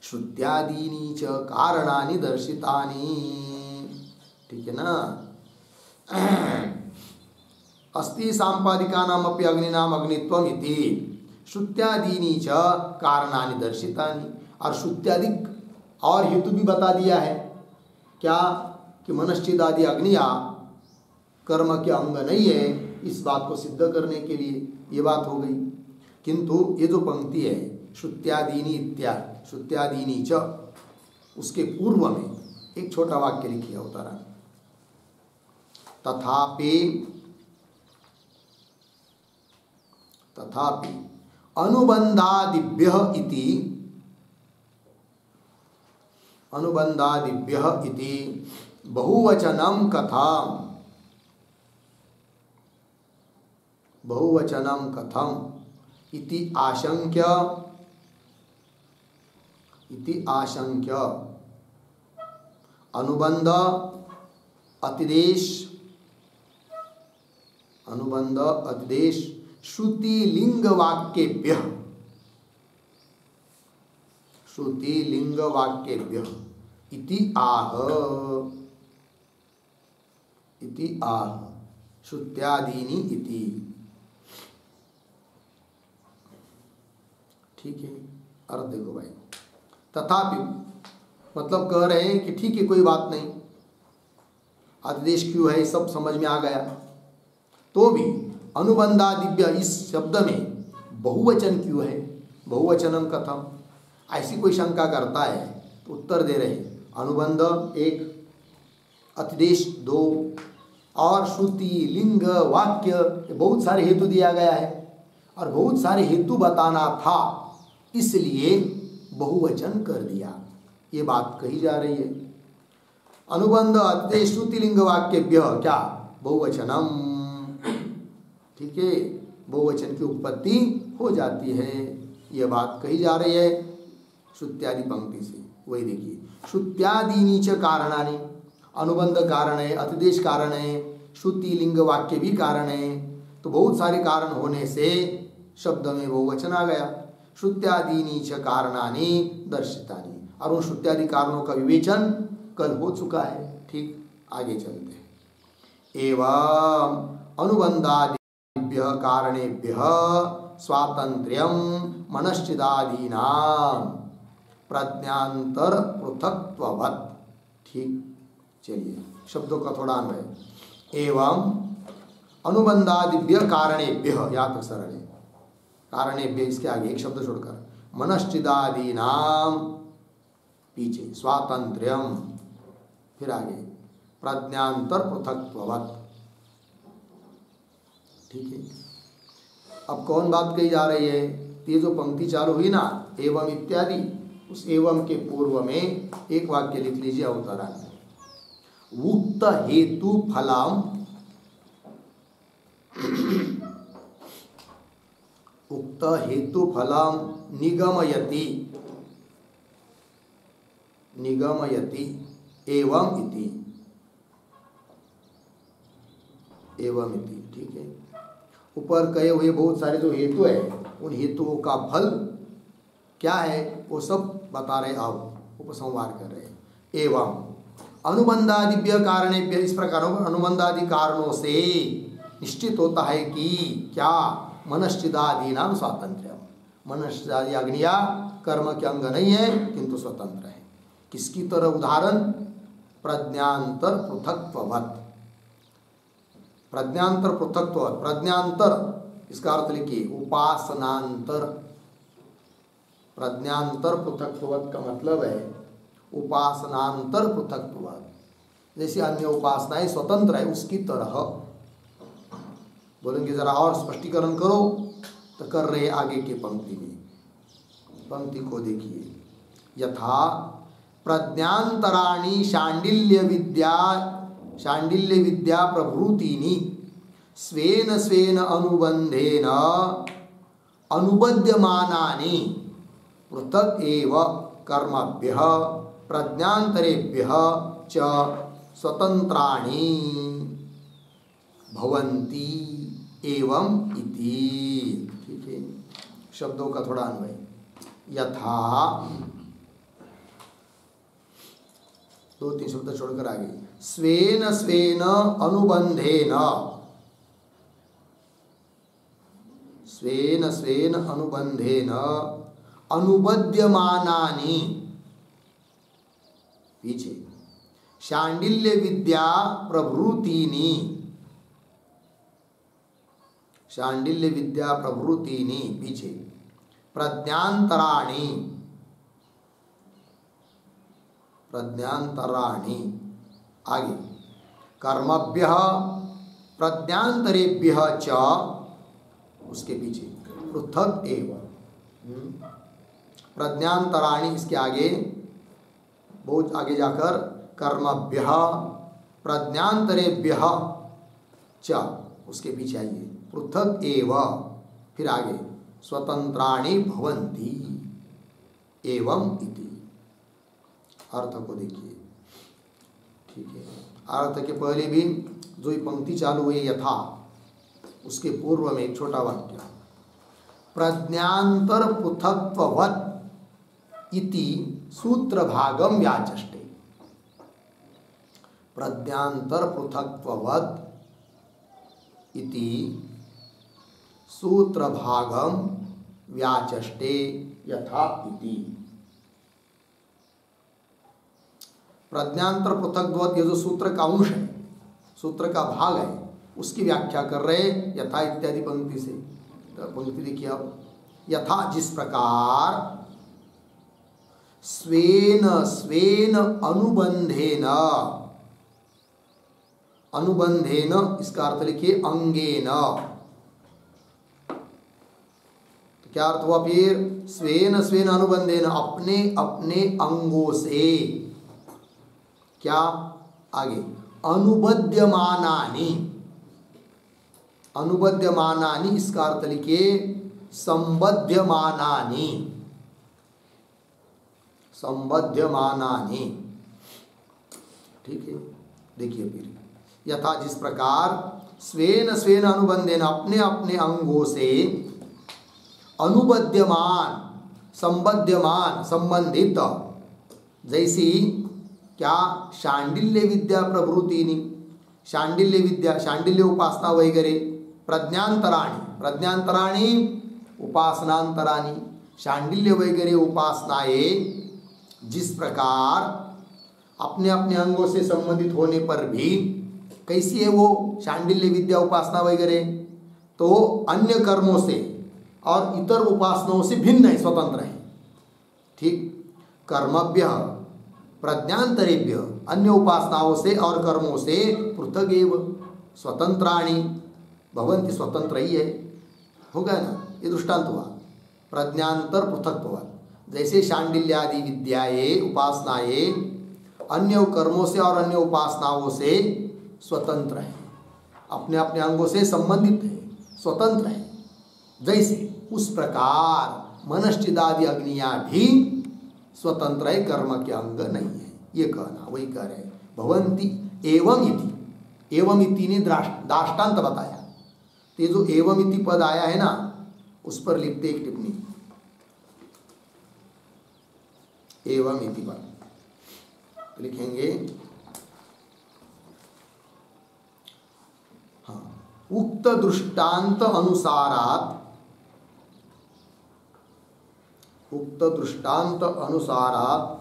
श्रुत्यादीनि च कारणानि दर्शितानि, ठीक है ना। अस्ति सांपादिकानाम अपि अग्निनाम अग्नित्वम इति श्रुत्यादीनि च कारणानि दर्शितानि, और श्रुत्यादिक और हेतु भी बता दिया है क्या कि मनश्चिदादि अग्निया कर्म के अंग नहीं है, इस बात को सिद्ध करने के लिए ये बात हो गई। किंतु ये जो पंक्ति है श्रुत्यादीनि इत्यादि श्रुत्यादीनि च, उसके पूर्व में एक छोटा वाक्य लिखिए अवतरण, तथापि अनुबंधादिभ्यः इति बहुवचनं कथम इति आशंक्य अनुबंध अतिदेश श्रुति लिंग वाक्येभ्यः इति आह श्रुत्यादीनि इति। ठीक है, अर्थ देखो भाई। तथापि मतलब कह रहे हैं कि ठीक है, कोई बात नहीं, आदेश क्यों है सब समझ में आ गया, तो भी अनुबंधादिभ्य इस शब्द में बहुवचन क्यों है, बहुवचनम कथम, ऐसी कोई शंका करता है तो उत्तर दे रहे हैं। अनुबंध एक, अतिदेश दो, और श्रुति लिंग वाक्य, बहुत सारे हेतु दिया गया है, और बहुत सारे हेतु बताना था, इसलिए बहुवचन कर दिया, ये बात कही जा रही है। अनुबंध अतिदेश श्रुति लिंग वाक्येभ्य क्या बहुवचनम, ठीक है, बहुवचन की उत्पत्ति हो जाती है, यह बात कही जा रही है श्रुत्यादि पंक्ति से। वही देखिए, श्रुत्यादीनि च कारणानि, अनुबंध कारण है, अतिदेश कारण है, श्रुति लिंग वाक्य भी कारण है, तो बहुत सारे कारण होने से शब्द में बहुवचन आ गया। श्रुत्यादीनि च कारणानि दर्शितानि, और उन श्रुत्यादि कारणों का विवेचन कल हो चुका है। ठीक, आगे चलते हैं। एवं अनुबंधादिभ्यः कारणेभ्यः स्वातंत्र्यं मनश्चिदादीनां प्रज्ञांतर पृथक्त्ववत्। ठीक, चलिए शब्दों का थोड़ा अन्वय। एवं अनुबंधादिभ्य कारणेभ्यः, या तो सरल है, कारणेभ्य इसके आगे एक शब्द छोड़कर, मनश्चिदादीनां पीछे स्वातंत्र्यम, फिर आगे प्रज्ञांतर पृथक्त्ववत्। ठीक है, अब कौन बात कही जा रही है, ये जो पंक्ति चालू हुई ना एवं इत्यादि, उस एवं के पूर्व में एक वाक्य लिख लीजिए अवतरण, उक्त हेतु फलम, उक्त हेतु फलम निगमयति एवं इति, ठीक है। ऊपर कहे हुए बहुत सारे जो हेतु है, उन हेतुओं का फल क्या है वो सब बता रहे, अब उपसंहार कर रहे। एवं अनुबंधादिभ्य कारणेभ्य, इस प्रकार अनुबंधादि कारणों से निश्चित होता है कि क्या मनश्चिदादि नाम स्वातंत्र्य, मनश्चिदादि अग्निया कर्म के अंग नहीं है किंतु स्वतंत्र है। किसकी तरह उदाहरण, प्रज्ञांतर पृथक्त्ववत्, प्रज्ञांतर पृथक्त्ववत्, प्रज्ञांतर इसका अर्थ लिखिए उपासनांतर, प्रज्ञांतर पृथक्त्ववत् का मतलब है उपासनांतर पृथक्त्ववत्, जैसे अन्य उपासनाएं स्वतंत्र है उसकी तरह। बोलेंगे जरा और स्पष्टीकरण करो, तो कर रहे आगे के पंक्ति में, पंक्ति को देखिए, यथा प्रज्ञांतराणि शांडिल्य विद्या प्रभृतीनि स्वेन स्वेन अनुबंधेन अनुबध्यमानानि पृथक् एव कर्मभ्यः प्रज्ञांतरेभ्यः च स्वतंत्राणि भवन्ति। एवं इति। ठीक है, शब्दों का थोड़ा अन्वय। यथा, 2-3 शब्द छोड़कर आगे, स्वेन स्वेन अनुबंधेन, स्वेन स्वेन अनुबंधेन अनुबध्यमानानि, पीछे, शांडिल्य विद्या प्रभृतीनि, शांडिल्य विद्या प्रभृतीनि, पीछे, प्रज्ञान्तराणि, प्रज्ञान्तराणि, आगे, कर्मभ्यः प्रज्ञान्तरेभ्यः च, उसके पीछे पृथक एव, प्रज्ञान्तराणि, इसके आगे, बहुत आगे जाकर कर्मभ्यः प्रज्ञान्तरेभ्यः च, उसके पीछे आइए पृथक एव, फिर आगे स्वतंत्राणि भवन्ति एवं इति। अर्थ को देखिए, ठीक है। अर्थ के पहले भी जो ये पंक्ति चालू हुई यथा, उसके पूर्व में एक छोटा वाक्य, प्रज्ञांतर पृथक्त्ववत् इति सूत्र भागम व्याचष्टे, प्रज्ञांतर पृथक्त्ववत् इति सूत्र भागम व्याचष्टे यथा इति। प्रज्ञांतर पृथक्त्ववत्, ये जो सूत्र का अंश है, सूत्र का भाग है, उसकी व्याख्या कर रहे यथा इत्यादि पंक्ति से। तो पंक्ति देखिए अब, यथा जिस प्रकार, स्वेन स्वेन अनुबंधेन, अनुबंधेन इसका अर्थ लिखिए अंगेन, तो क्या अर्थ हुआ फिर, स्वेन स्वेन अनुबंधेन, अपने अपने अंगों से, क्या, आगे, अनुबध्यमानानि, अनुबध्यमानानि इसका अर्थ लिखिए संबध्यमानानि, संबध्यमानानि। ठीक है, देखिए फिर, यथा जिस प्रकार, स्वेन स्वेन अनुबंधेन, अपने अपने अंगों से, अनुबध्यमान, संबध्यमान, संबंधित, जैसी क्या, शांडिल्य विद्या प्रभृतीनि, शांडिल्य विद्या, शांडिल्य उपासना वगैरह, प्रज्ञांतराणि, प्रज्ञांतराणि उपासनांतराणि, शांडिल्य वगैरह उपासनाएं जिस प्रकार अपने अपने अंगों से संबंधित होने पर भी, कैसी है वो शांडिल्य विद्या उपासना वगैरह, तो अन्य कर्मों से और इतर उपासनाओं से भिन्न है, स्वतंत्र है। ठीक, कर्मभ्य प्रज्ञान्तरेभ्य, अन्य उपासनाओं से और कर्मों से, पृथक एव स्वतंत्राणि भवन्ति, स्वतंत्र ही है, हो गया ना, ये दृष्टांत हुआ। प्रज्ञांतर पृथक्त्ववत्, जैसे शांडिल्यादि विद्याएं उपासनाएं अन्य कर्मों से और अन्य उपासनाओं से स्वतंत्र है, अपने अपने अंगों से संबंधित है, स्वतंत्र है, जैसे उस प्रकार मनश्चिदादि अग्नियां भी स्वतंत्र है, कर्म के अंग नहीं है, ये कहना, वही कह रहे भवन्ति एवं इति। एवं इति ने दाष्टान्त बताया, तो ये जो एवं इति पद आया है ना, उस पर लिखते एक टिप्पणी, एवं इति पद लिखेंगे, हाँ, उक्त दृष्टांत अनुसारात, उक्त दृष्टांत अनुसारात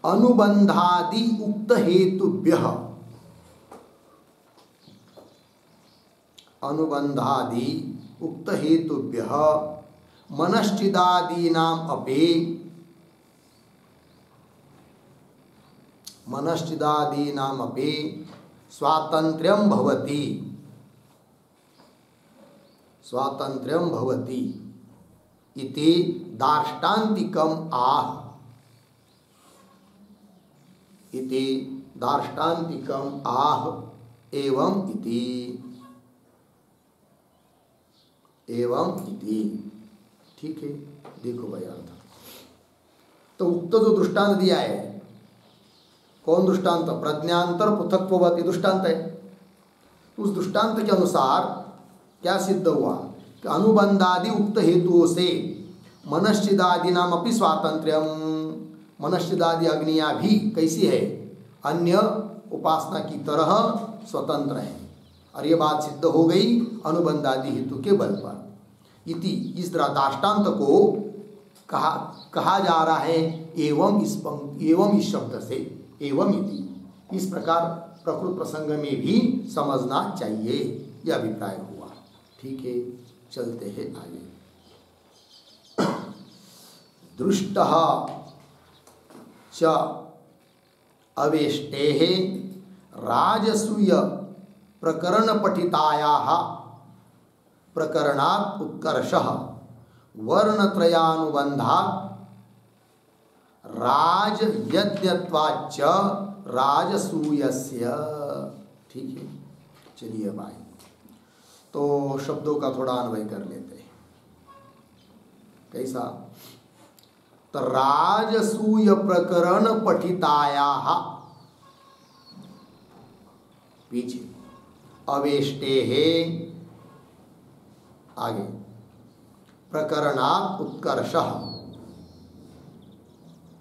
अनुबंधादि उक्त हेतुभ्यः, अनुबंधादि उक्त हेतुभ्यः मनश्चिदादीनाम अपि, मनश्चिदादीनाम अपि स्वातंत्र्यं भवति, स्वातंत्र्यं भवति इति दार्ष्टान्तिकम् आह, इति दार्ष्टान्तिकम् आह एवं इति, एवं इति। ठीक है, देखो भाई अर्थ, तो उक्त जो दृष्टांत दिया है, कौन दृष्टांत, प्रज्ञांतर पृथक्त्ववत् दृष्टांत है, उस दृष्टांत के अनुसार क्या सिद्ध हुआ कि अनुबंधादि उक्त हेतुओं से मनश्चिदादि नाम अपनी स्वातंत्र्यम, मनश्चिदादि अग्नियाँ भी कैसी है, अन्य उपासना की तरह स्वतंत्र है। और ये बात सिद्ध हो गई अनुबंधादि हेतु के बल पर। इति इस दृष्टांत को कहा जा रहा है एवं इस शब्द से, एवं इति, इस प्रकार प्रकृत प्रसंग में भी समझना चाहिए, यह अभिप्राय हुआ। ठीक है, चलते हैं आगे। दृष्टः च अवेष्टेः राजसूय प्रकरण पठितायाः प्रकरणात् उत्कर्षः वर्णत्रयानुबंधात् राजयज्ञत्वाच्च राजसूयस्य। ठीक है, चलिए भाई, तो शब्दों का थोड़ा अन्वय कर लेते हैं। कैसा? तो राजसूय प्रकरण पठितायाः, पीछे अवेष्टेः, आगे प्रकरणात् उत्कर्षः,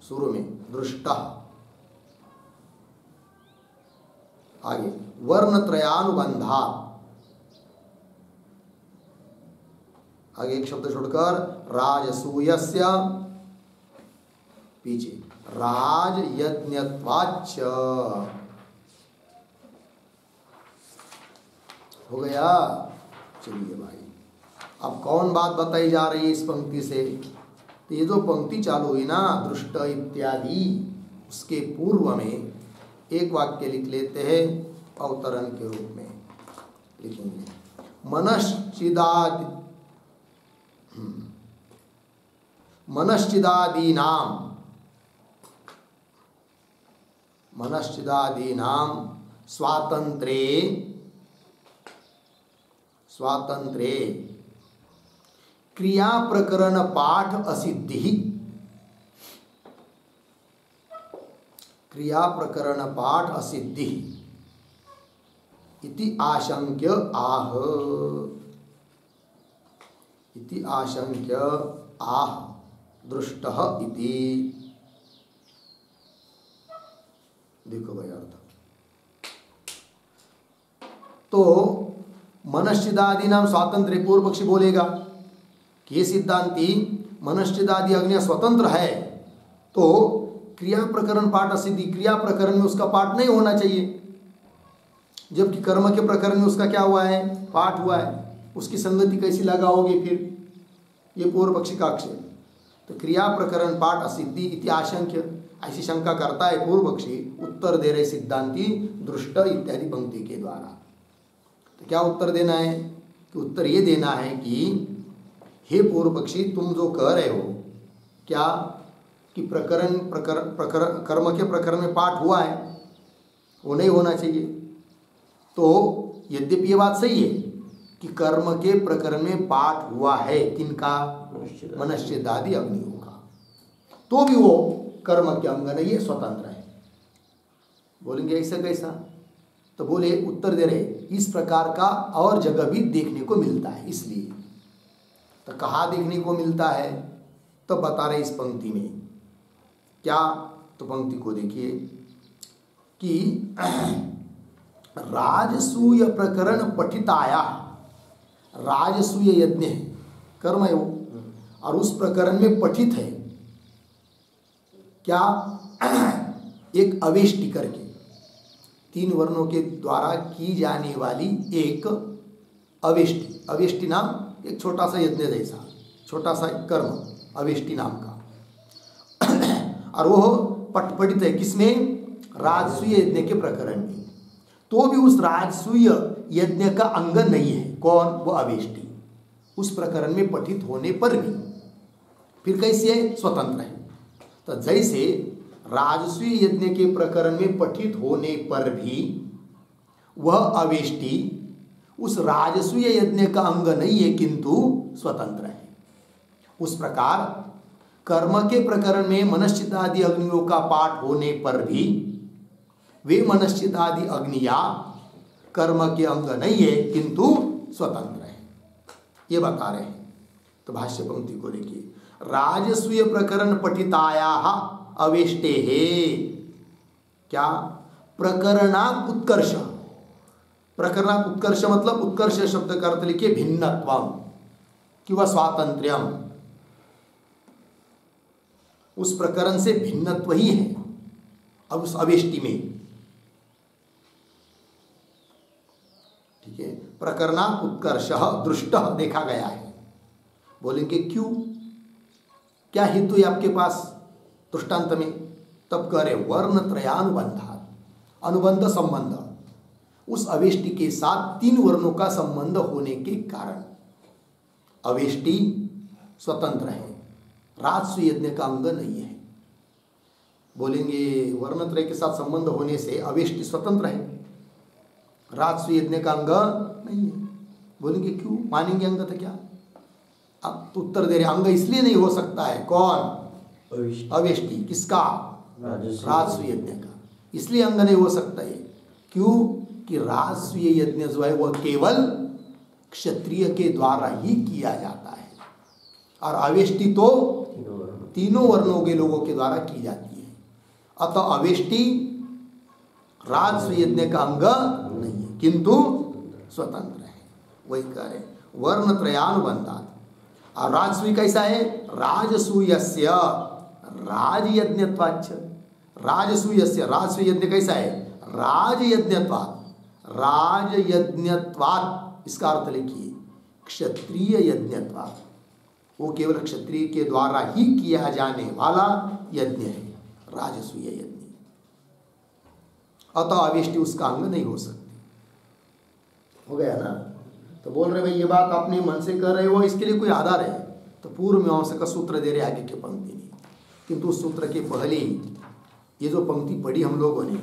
शुरू में दृष्टः, आगे वर्णत्रयानुबंधात्, आगे एक शब्द छोड़कर राजसूयस्य, पीछे राजयज्ञत्वाच्च। हो गया? चलिए भाई, अब कौन बात बताई जा रही है इस पंक्ति से? तो ये जो पंक्ति चालू हुई ना, दृष्ट इत्यादि, उसके पूर्व में एक वाक्य लिख लेते हैं, अवतरण के रूप में लिखेंगे। मनश्चिदादीनां स्वातंत्रे क्रिया प्रकरण पाठ असिद्धि, क्रिया प्रकरण पाठ असिद्धि इति आशंक्य आह, इति आशंक्य आह दृष्टः इति। देखो भाई अर्थ, तो मनश्चिदादि नाम स्वातंत्र, पूर्व पक्षी बोलेगा कि ये सिद्धांति मनश्चिदादि अग्नि स्वतंत्र है, तो क्रिया प्रकरण पाठ असिद्धि, क्रिया प्रकरण में उसका पाठ नहीं होना चाहिए, जबकि कर्म के प्रकरण में उसका क्या हुआ है, पाठ हुआ है। उसकी संगति कैसी लगाओगे फिर? ये पूर्व पक्षी का आक्षेप। तो क्रिया प्रकरण पाठ असिद्धि इति आशंक्य, ऐसी शंका करता है पूर्व पक्षी, उत्तर दे रहे सिद्धांति दृष्ट इत्यादि पंक्ति के द्वारा। तो क्या उत्तर देना है? कि उत्तर ये देना है कि हे पूर्व पक्षी, तुम जो कह रहे हो क्या कि कर्म के प्रकरण में पाठ हुआ है, वो नहीं होना चाहिए। तो यद्यपि ये बात सही है कि कर्म के प्रकरण में पाठ हुआ है, किनका? मनश्चिदादि अग्नियों का, तो भी वो कर्म के अंग नहीं है, स्वतंत्र है। बोलेंगे ऐसा कैसा? तो बोले, उत्तर दे रहे इस प्रकार का और जगह भी देखने को मिलता है। इसलिए तो कहाँ देखने को मिलता है? तो बता रहे इस पंक्ति में क्या? तो पंक्ति को देखिए कि राजसूय प्रकरण पठिताया, राजसूय यज्ञ है, कर्म है वो, और उस प्रकरण में पठित है क्या? एक अवेष्टि करके, 3 वर्णों के द्वारा की जाने वाली एक अवेष्टि, अवेष्टि नाम एक छोटा सा यज्ञ जैसा, छोटा सा कर्म, अवेष्टि नाम का। और वो पठित है किसमें? राजसूय यज्ञ के प्रकरण में। तो भी उस राजसूय यज्ञ का अंग नहीं है। कौन? वो अवेष्टि। उस प्रकरण में पठित होने पर भी फिर कैसे है? स्वतंत्र है। तो जैसे राजसूय यज्ञ के प्रकरण में पठित होने पर भी वह अवेष्टि उस राजसूय यज्ञ का अंग नहीं है, किंतु स्वतंत्र है। उस प्रकार कर्म के प्रकरण में मनश्चिदादि अग्नियों का पाठ होने पर भी वे मनश्चिदादि अग्नियां कर्म के अंग नहीं है किंतु स्वतंत्र है, ये बता रहे हैं। तो भाष्य पंक्ति को देखिए, राजसूय प्रकरण पठितायाः अवेष्टेः, क्या प्रकरणात् उत्कर्ष, प्रकरणात् उत्कर्ष मतलब उत्कर्ष शब्द का अर्थ लिखिए भिन्नत्वम किंवा स्वातंत्र्यम, उस प्रकरण से भिन्नत्व ही है अब उस अवेष्टि में, ठीक है। प्रकरणात् उत्कर्षः दृष्टः देखा गया है। बोलेंगे क्यों, क्या हेतु है आपके पास दृष्टांत में? तब कह रहे वर्ण त्रयानुबंधात्, अनुबंध संबंध, उस अवेष्टि के साथ 3 वर्णों का संबंध होने के कारण अवेष्टि स्वतंत्र है, राजस्व यज्ञ का अंग नहीं है। बोलेंगे वर्णत्रय के साथ संबंध होने से अवेष्टि स्वतंत्र है, राजस्व यज्ञ का अंग नहीं है। बोलेंगे क्यों, मानेंगे अंग था क्या? अब तो उत्तर दे रहे अंग इसलिए नहीं हो सकता है, कौन? अवेष्टि, किसका? राजस्व यज्ञ का, इसलिए अंग नहीं हो सकता है। क्यों कि राजस्व यज्ञ जो है वह केवल क्षत्रिय के द्वारा ही किया जाता है, और अवेष्टि तो तीनों वर्णों के लोगों के द्वारा की जाती है। अतः अवेष्टि राजस्व यज्ञ का अंग नहीं है किंतु स्वतंत्र है, वही कह रहे वर्ण त्रयानुबंधात्। और राजस्वी कैसा है? राजसूयस्य राजयज्ञत्वाच्च, राजसूयस्य राजस्वी यज्ञ कैसा है? राजयज्ञत्वात्, राजयज्ञत्वात् इसका अर्थ लिखिए क्षत्रिय यज्ञत्वात्, वो केवल क्षत्रिय के द्वारा ही किया जाने वाला यज्ञ है, राजसूय यज्ञ। अतः अवेष्टि उसका अंग नहीं हो सकती। हो गया ना? तो बोल रहे भाई ये बात अपने मन से कर रहे हो, इसके लिए कोई आधार है? तो पूर्व मीमांसा का सूत्र दे रहे आगे की पंक्ति में, किंतु उस सूत्र के पहले ये जो पंक्ति पढ़ी हम लोगों ने,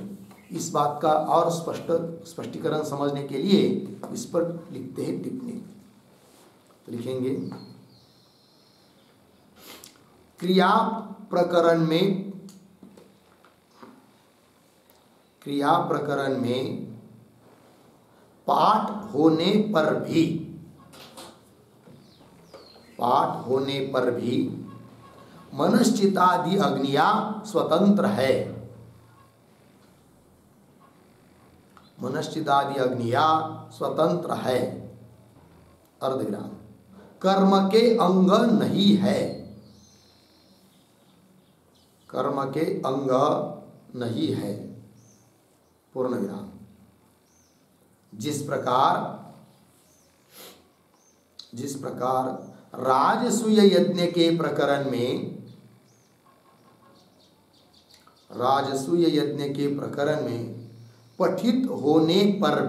इस बात का और स्पष्टीकरण समझने के लिए इस पर लिखते हैं टिप्पणी। तो लिखेंगे क्रिया प्रकरण में पाठ होने पर भी मनश्चितादि अग्निया स्वतंत्र है, मनश्चितादि अग्निया स्वतंत्र है, अर्धविराम, कर्म के अंग नहीं है, कर्म के अंग नहीं है, पूर्ण विराम। जिस प्रकार राजसूय यज्ञ के प्रकरण में पठित होने पर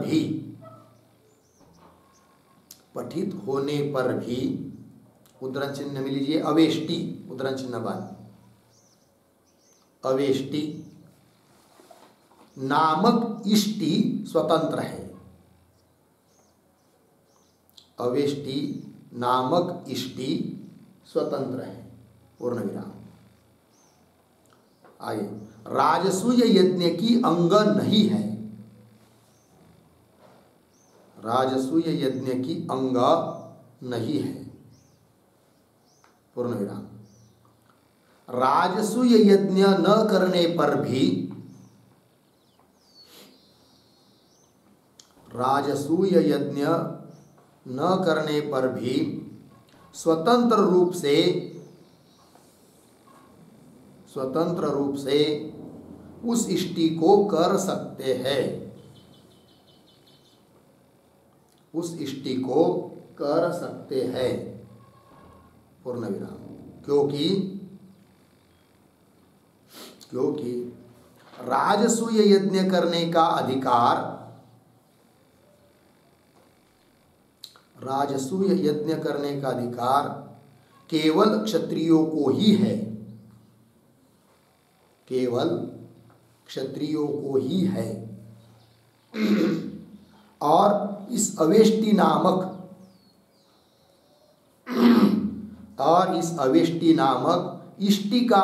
भी उद्धरण चिन्ह में लीजिए अवेष्टि, उद्धरण चिन्ह बंद, अवेष्टि नामक इष्टि स्वतंत्र है, अवेष्टि नामक इष्टि स्वतंत्र है, पूर्ण विराम। आगे राजसूय यज्ञ की अंग नहीं है, राजसूय यज्ञ की अंग नहीं है, पूर्ण विराम। राजसूय यज्ञ न करने पर भी, राजसूय यज्ञ न करने पर भी स्वतंत्र रूप से उस इष्टि को कर सकते हैं, उस इष्टि को कर सकते हैं, पूर्ण विराम। क्योंकि राजसूय यज्ञ करने का अधिकार, राजसूय यज्ञ करने का अधिकार केवल क्षत्रियों को ही है, केवल क्षत्रियों को ही है। और इस अवेष्टि नामक इष्टि का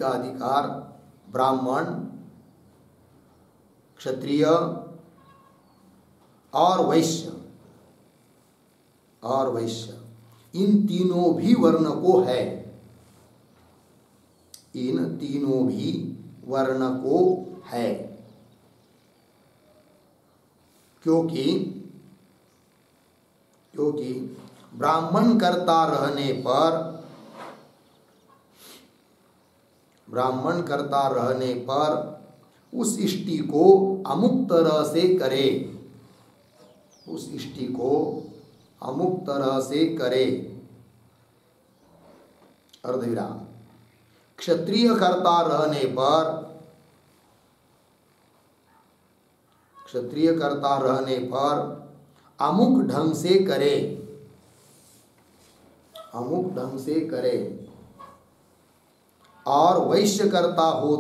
अधिकार ब्राह्मण क्षत्रिय और वैश्य इन तीनों भी वर्ण को है, इन तीनों भी वर्ण को है, क्योंकि ब्राह्मण कर्ता रहने पर उस इष्टि को अमुक तरह से करे, उस इष्टि को अमुक तरह से करे। अर्धविराम। क्षत्रिय कर्ता रहने पर अमुक ढंग से करे, अमुक ढंग से करे। और वैश्य कर्ता हो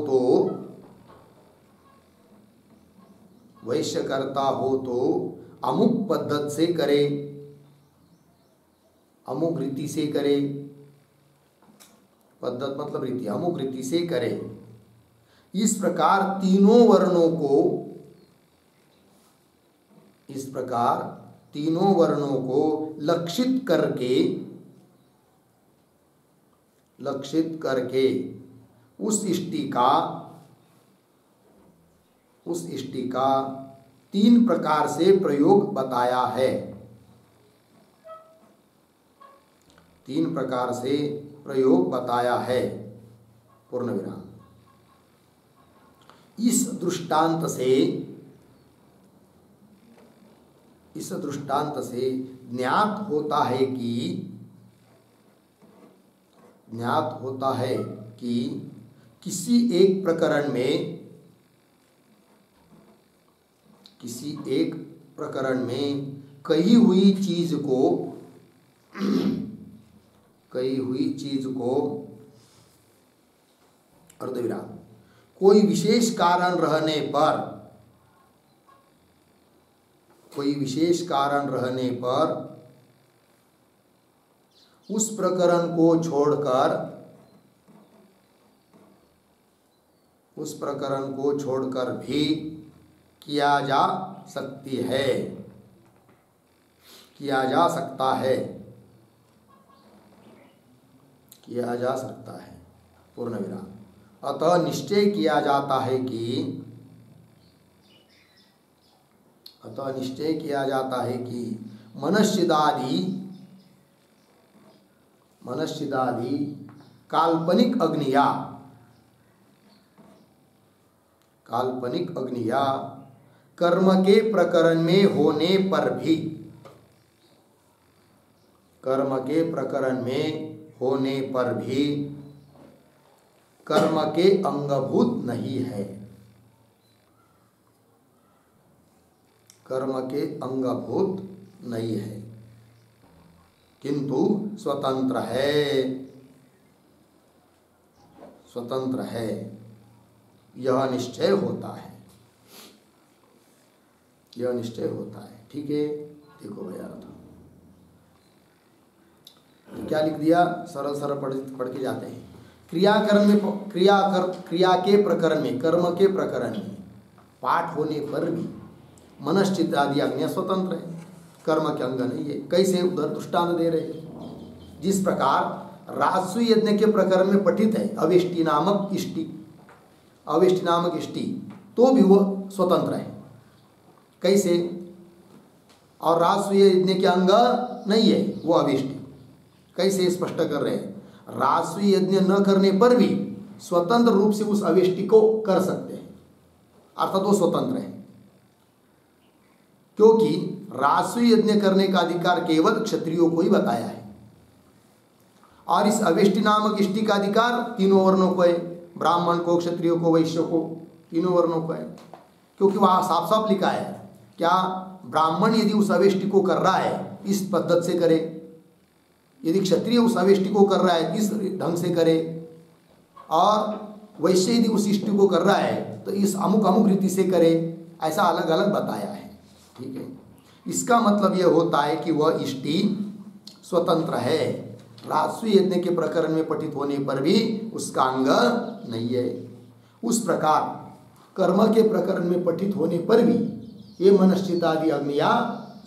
तो अमुक पद्धत से करे, अमुक रीति से करे। पद्धत मतलब रीति, अमुक रीति से करे। इस प्रकार तीनों वर्णों को लक्षित करके उस इष्टि का 3 प्रकार से प्रयोग बताया है, 3 प्रकार से प्रयोग बताया है। पूर्ण विराम। इस दृष्टांत से ज्ञात होता है कि किसी एक प्रकरण में कही हुई चीज को अर्धविराम कोई विशेष कारण रहने पर उस प्रकरण को छोड़कर भी किया जा सकता है। पूर्ण विराम। अतः निश्चय किया जाता है कि मनश्चिदादि काल्पनिक अग्निया कर्म के प्रकरण में होने पर भी कर्म के अंगभूत नहीं है, किंतु स्वतंत्र है, यह निश्चय होता है। ठीक है। देखो भैया क्या लिख दिया, सरल पढ़ के जाते हैं। क्रिया के प्रकरण में, कर्म के प्रकरण में पाठ होने पर भी मनश्चित आदि आज्ञा स्वतंत्र है, कर्म के अंग नहीं है। कैसे? उधर दृष्टांत दे रहे हैं। जिस प्रकार राजस्व यज्ञ के प्रकरण में पठित है अवेष्टि नामक इष्टि, तो भी वह स्वतंत्र है। कैसे? और राजस्व यज्ञ के अंग नहीं है वो अवेष्टि। कैसे स्पष्ट कर रहे हैं? राजस्व यज्ञ न करने पर भी स्वतंत्र रूप से उस अवेष्टि को कर सकते हैं, अर्थात वो स्वतंत्र है, क्योंकि राजस्व यज्ञ करने का अधिकार केवल क्षत्रियों को ही बताया है, और इस अवेष्टि नामक इष्टि का अधिकार तीनों वर्णों को है, ब्राह्मण को, क्षत्रियों को, वैश्य को, तीनों वर्णों को है। क्योंकि वहां साफ साफ लिखा है, क्या ब्राह्मण यदि उस अवेष्टि को कर रहा है इस पद्धत से करे, यदि क्षत्रिय उस अवेष्टि को कर रहा है इस ढंग से करे, और वैश्य यदि उस इष्टि को कर रहा है तो इस अमुक अमुक रीति से करे, ऐसा अलग अलग बताया है। ठीक है। इसका मतलब यह होता है कि वह इष्टि स्वतंत्र है, राजस्व यज्ञ के प्रकरण में पठित होने पर भी उसका अंग नहीं है। उस प्रकार कर्म के प्रकरण में पठित होने पर भी ये मनश्चित्तादि अग्नियां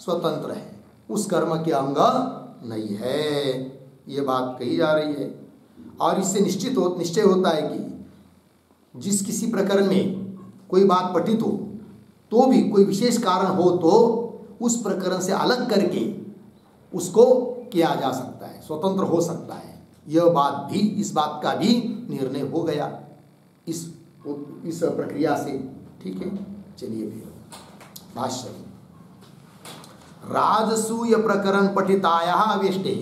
स्वतंत्र है, उस कर्म के अंग नहीं है, ये बात कही जा रही है। और इससे निश्चय होता है कि जिस किसी प्रकरण में कोई बात पठित हो तो भी कोई विशेष कारण हो तो उस प्रकरण से अलग करके उसको किया जा सकता है, स्वतंत्र हो सकता है। यह बात भी, इस बात का भी निर्णय हो गया इस प्रक्रिया से। ठीक है, चलिए फिर भाष्य। राजसूय प्रकरण पठिताया अवेष्टे,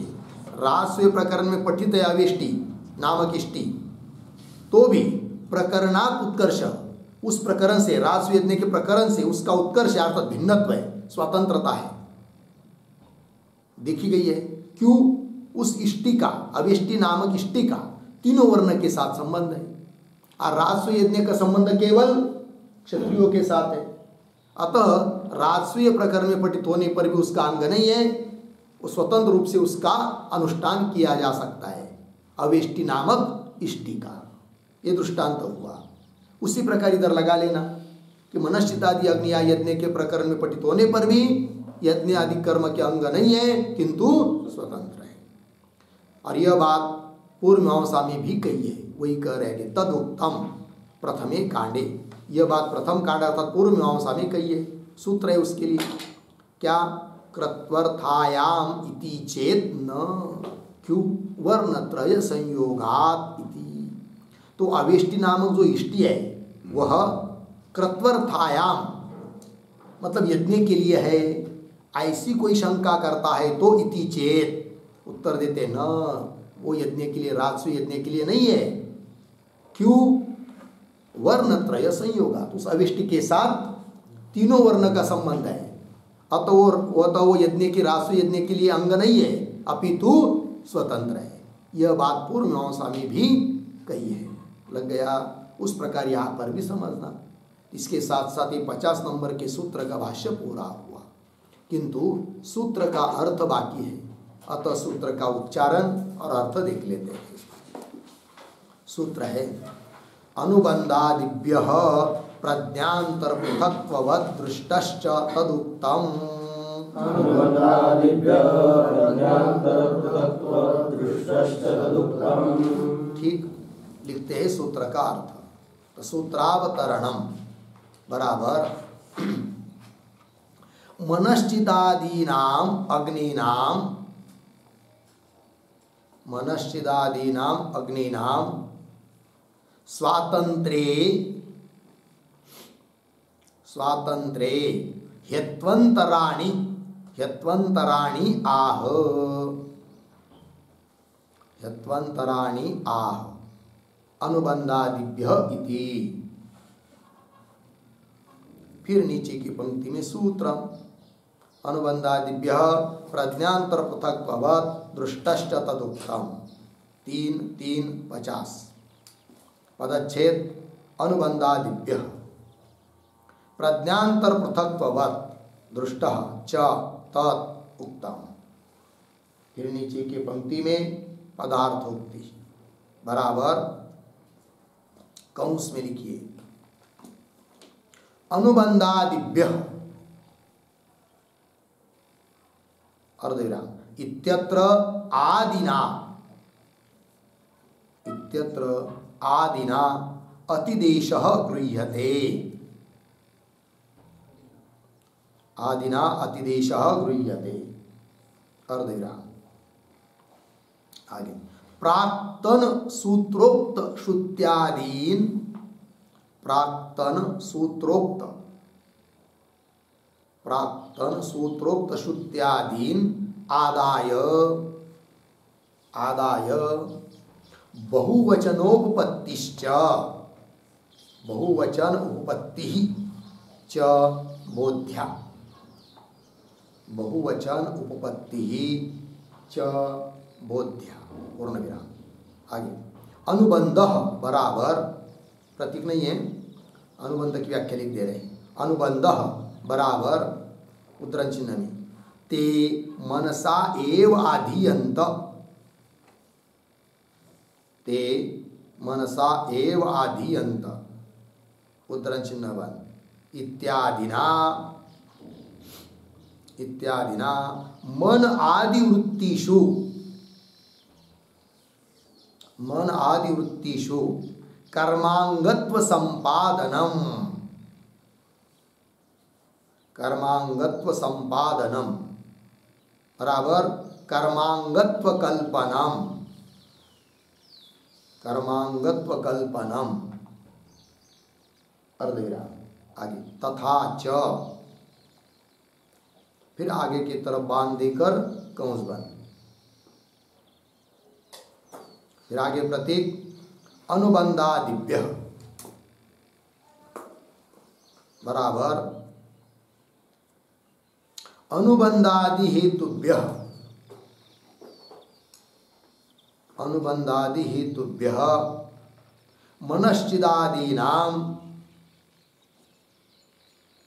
राजसूय प्रकरण में पठित है अवेष्टि नामक इष्टि, तो भी प्रकरणात् उत्कर्ष, उस प्रकरण से, राजसूय यज्ञ के प्रकरण से उसका उत्कर्ष अर्थात भिन्नत्व है, स्वतंत्रता है, देखी गई है। क्यों? उस इष्टि का, अवेष्टि नामक इष्टि का तीनों वर्ण के साथ संबंध है, और राजसूय यज्ञ का संबंध केवल क्षत्रियों के साथ है। अतः राजसूय प्रकरण में पठित होने पर भी उसका अंग नहीं है, वो स्वतंत्र रूप से उसका अनुष्ठान किया जा सकता है, अवेष्टि नामक इष्टि का। ये दृष्टांत हुआ। उसी प्रकार इधर लगा लेना कि मनश्चित्तादि अग्निया यज्ञ के प्रकरण में पठित होने पर भी यज्ञ आदि कर्म के अंग नहीं है, किंतु स्वतंत्र है। और यह बात पूर्व मीमांसा में भी कही है, वही कह रहे हैं तद उत्तम प्रथमे कांडे, यह बात प्रथम कांड अर्थात पूर्व मीमांसा में कही है। सूत्र है उसके लिए क्या? कृत्वर्थायाम इति चेत न, क्यों? वर्णत्रय संयोगात इति। तो अवेष्टि नामक जो इष्टि है वह कृत्वर्थायाम मतलब यज्ञ के लिए है, ऐसी कोई शंका करता है तो इति चेत उत्तर देते न, वो यज्ञ के लिए, राजसूय यज्ञ के लिए नहीं है। क्यों? वर्णत्रय संयोगात, उस अवेष्टि के साथ तीनों वर्ण का संबंध है, अतः वो यज्ञ के, राजसूय यज्ञ के लिए अंग नहीं है, अपितु स्वतंत्र है। यह बात पूर्व मीमांसा में भी कही है। लग गया? उस प्रकार यहाँ पर भी समझना। इसके साथ साथ ये 50 नंबर के सूत्र का भाष्य पूरा हुआ, किंतु सूत्र का अर्थ बाकी है, अतः सूत्र का उच्चारण और अर्थ देख लेते हैं। सूत्र है अनुबंधादिभ्यः प्रज्ञांतर पृथक्त्ववद् दृष्टश्च तदुक्तम्। ठीक लिखते हैं सूत्र का अर्थ। तो सूत्रावतरणम बराबर मनश्चिदादीनाम अग्नीनाम, मनश्चिदादीनाम अग्नीनाम स्वातंत्रे, स्वातंत्रे ह्यत्वंतराणि, ह्यत्वंतराणि आह, ह्यत्वंतराणि आह अनुबंधादिभ्यः इति। फिर नीचे की पंक्ति में सूत्र अनुबंधादिभ्यः प्रज्ञांतर पृथक्त्ववद् दृष्टश्च तदुक्तम्। 3:3:50 पदच्छेद अनुबंधादिभ्यः प्रज्ञांतर पृथक्त्ववद् दृष्टः च तत् उक्तम्। फिर नीचे की पंक्ति में पदार्थोक्ति बराबर कंस में लिखिए अनुबंधादिभ्यः अर्धविराम इत्यत्र आदिना, इत्यत्र आदिना अतिदेशः गृह्यते, आदिना अतिदेशः गृह्यते अर्धविराम। आगे प्राक्तन सूत्रोक्त श्रुत्यादीन, प्राक्तन सूत्रोक्त, प्राक्तन सूत्रोक्त श्रुत्यादीन आदाय, आदाय बहुवचनोपपत्तिश्च, बहुवचन उपपत्ति च बोध्या, बहुवचन उपपत्ति च बोध्या पूर्ण विराम। आगे अनुबंध बराबर, प्रतीक नहीं है, अनुबंध की व्याख्या लिख दे रहे हैं। अनुबंध बराबर उद्धरण चिन्ह में ते मनसा एव आधीयंत, ते मनसा एव आधीयंत उद्धरण चिन्ह बंद। इत्यादिना मन आदि वृत्तिषु कर्मांगत्व संपादनम बराबर कर्मांगत्व कल्पनम अर्धविराम आगे तथा च, फिर आगे की तरफ बांध देकर कंस बंद। फिर आगे प्रतीक अनुबंधादिभ्य बराबर अनुबंधादि हेतुभ्य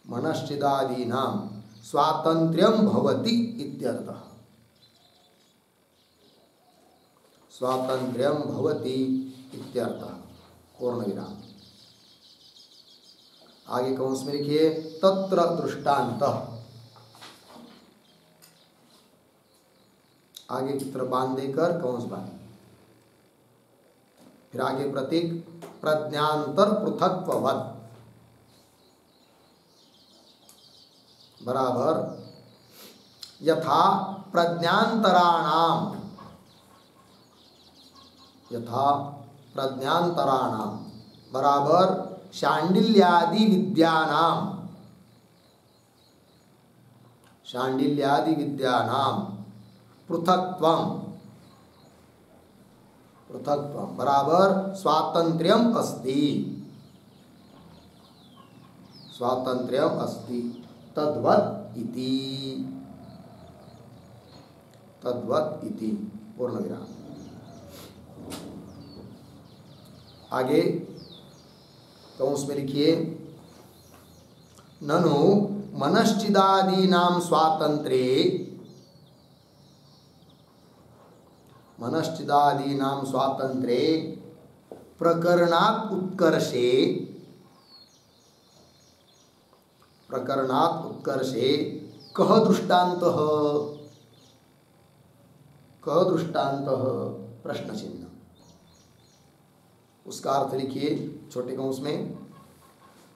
मनश्चिदादीनां स्वातंत्र्यं भवति इत्यर्थः। स्वातंत्र्यं भवति इत्यर्थः पूर्णविराम। आगे कंस में लिखिए तत्र दृष्टान्तः, आगे की तरफ बांध देकर कंस बांध। फिर आगे प्रतीक प्रज्ञांतर पृथक्त्ववत् बराबर यथा प्रज्ञांतराणाम बराबर शांडिल्यादि विद्यानाम पृथक्त्वम बराबर स्वातंत्र्यम अस्ति तद्वत् इति पूर्णविराम। आगे कंस में लिखिए ननु मनश्चिदादीनां स्वातंत्र्ये प्रकरणात् उत्कर्षे कः दृष्टान्तः प्रश्न चिन्ह। उसका अर्थ लिखिए छोटे कंस में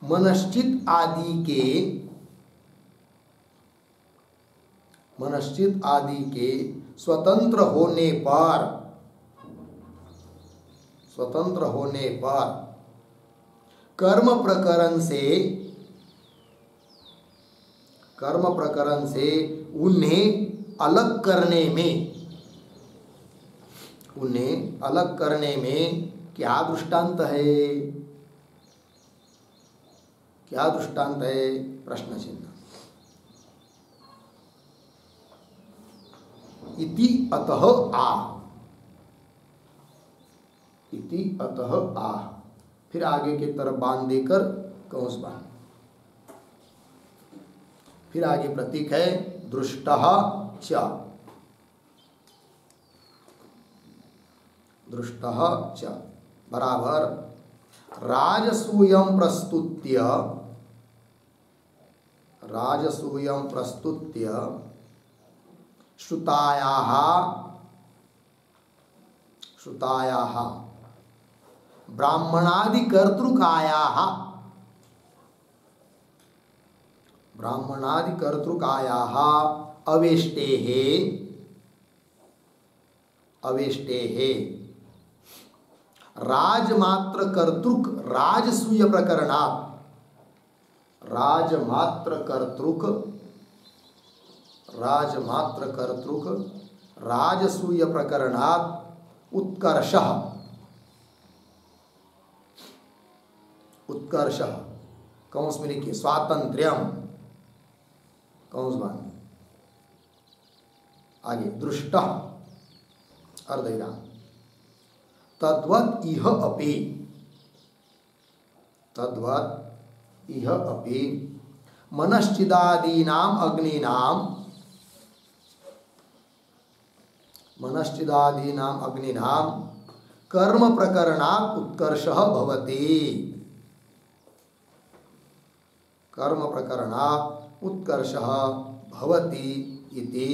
मनश्चित आदि के स्वतंत्र होने पर कर्म प्रकरण से उन्हें अलग करने में क्या दृष्टांत है प्रश्न चिन्ह। इति अतः आह फिर आगे की तरफ बांध देकर कंस बांध। फिर आगे प्रतीक है दृष्टः च बराबर राजसूयं प्रस्तुत्य श्रुतायाः ब्राह्मणादिकर्तृकायाः अवेष्टेः राजमात्र कर्तृक राजसूय प्रकरणात् उत्कर्षः कंस में लिखिए स्वातंत्र्यम कंस बांध। आगे दृष्टः अर्धविराम तद्वत् इह अपि मनश्चिदादीनाम् अग्निनां कर्म प्रकरणात् उत्कर्षः भवति कर्म प्रकरणात् उत्कर्षः भवति इति।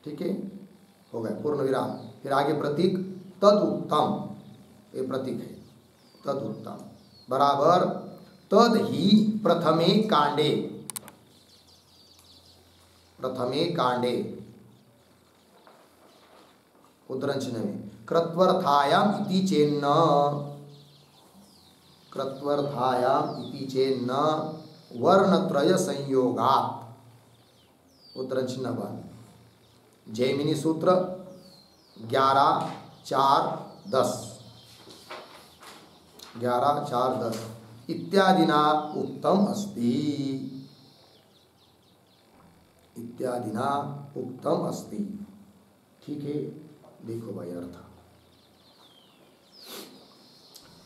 ठीक है, हो गया पूर्ण विराम। फिर आगे प्रतीक तद उत्तम, ये प्रतीक है तद उत्तम बराबर तद ही प्रथमे कांडे, प्रथमे कांडे उद्धरण में कृत्वर्थायाम इति चेन्न, कृत्वर्थायाम इति चेन्न वर्णत्रय संयोगात् उद्धरण चिन्ह बन जैमिनी सूत्र 11.4.10 11.4.10 इत्यादिना उक्तम अस्ति, इत्यादिना उक्तम अस्ति। ठीक है, देखो भाई अर्थ।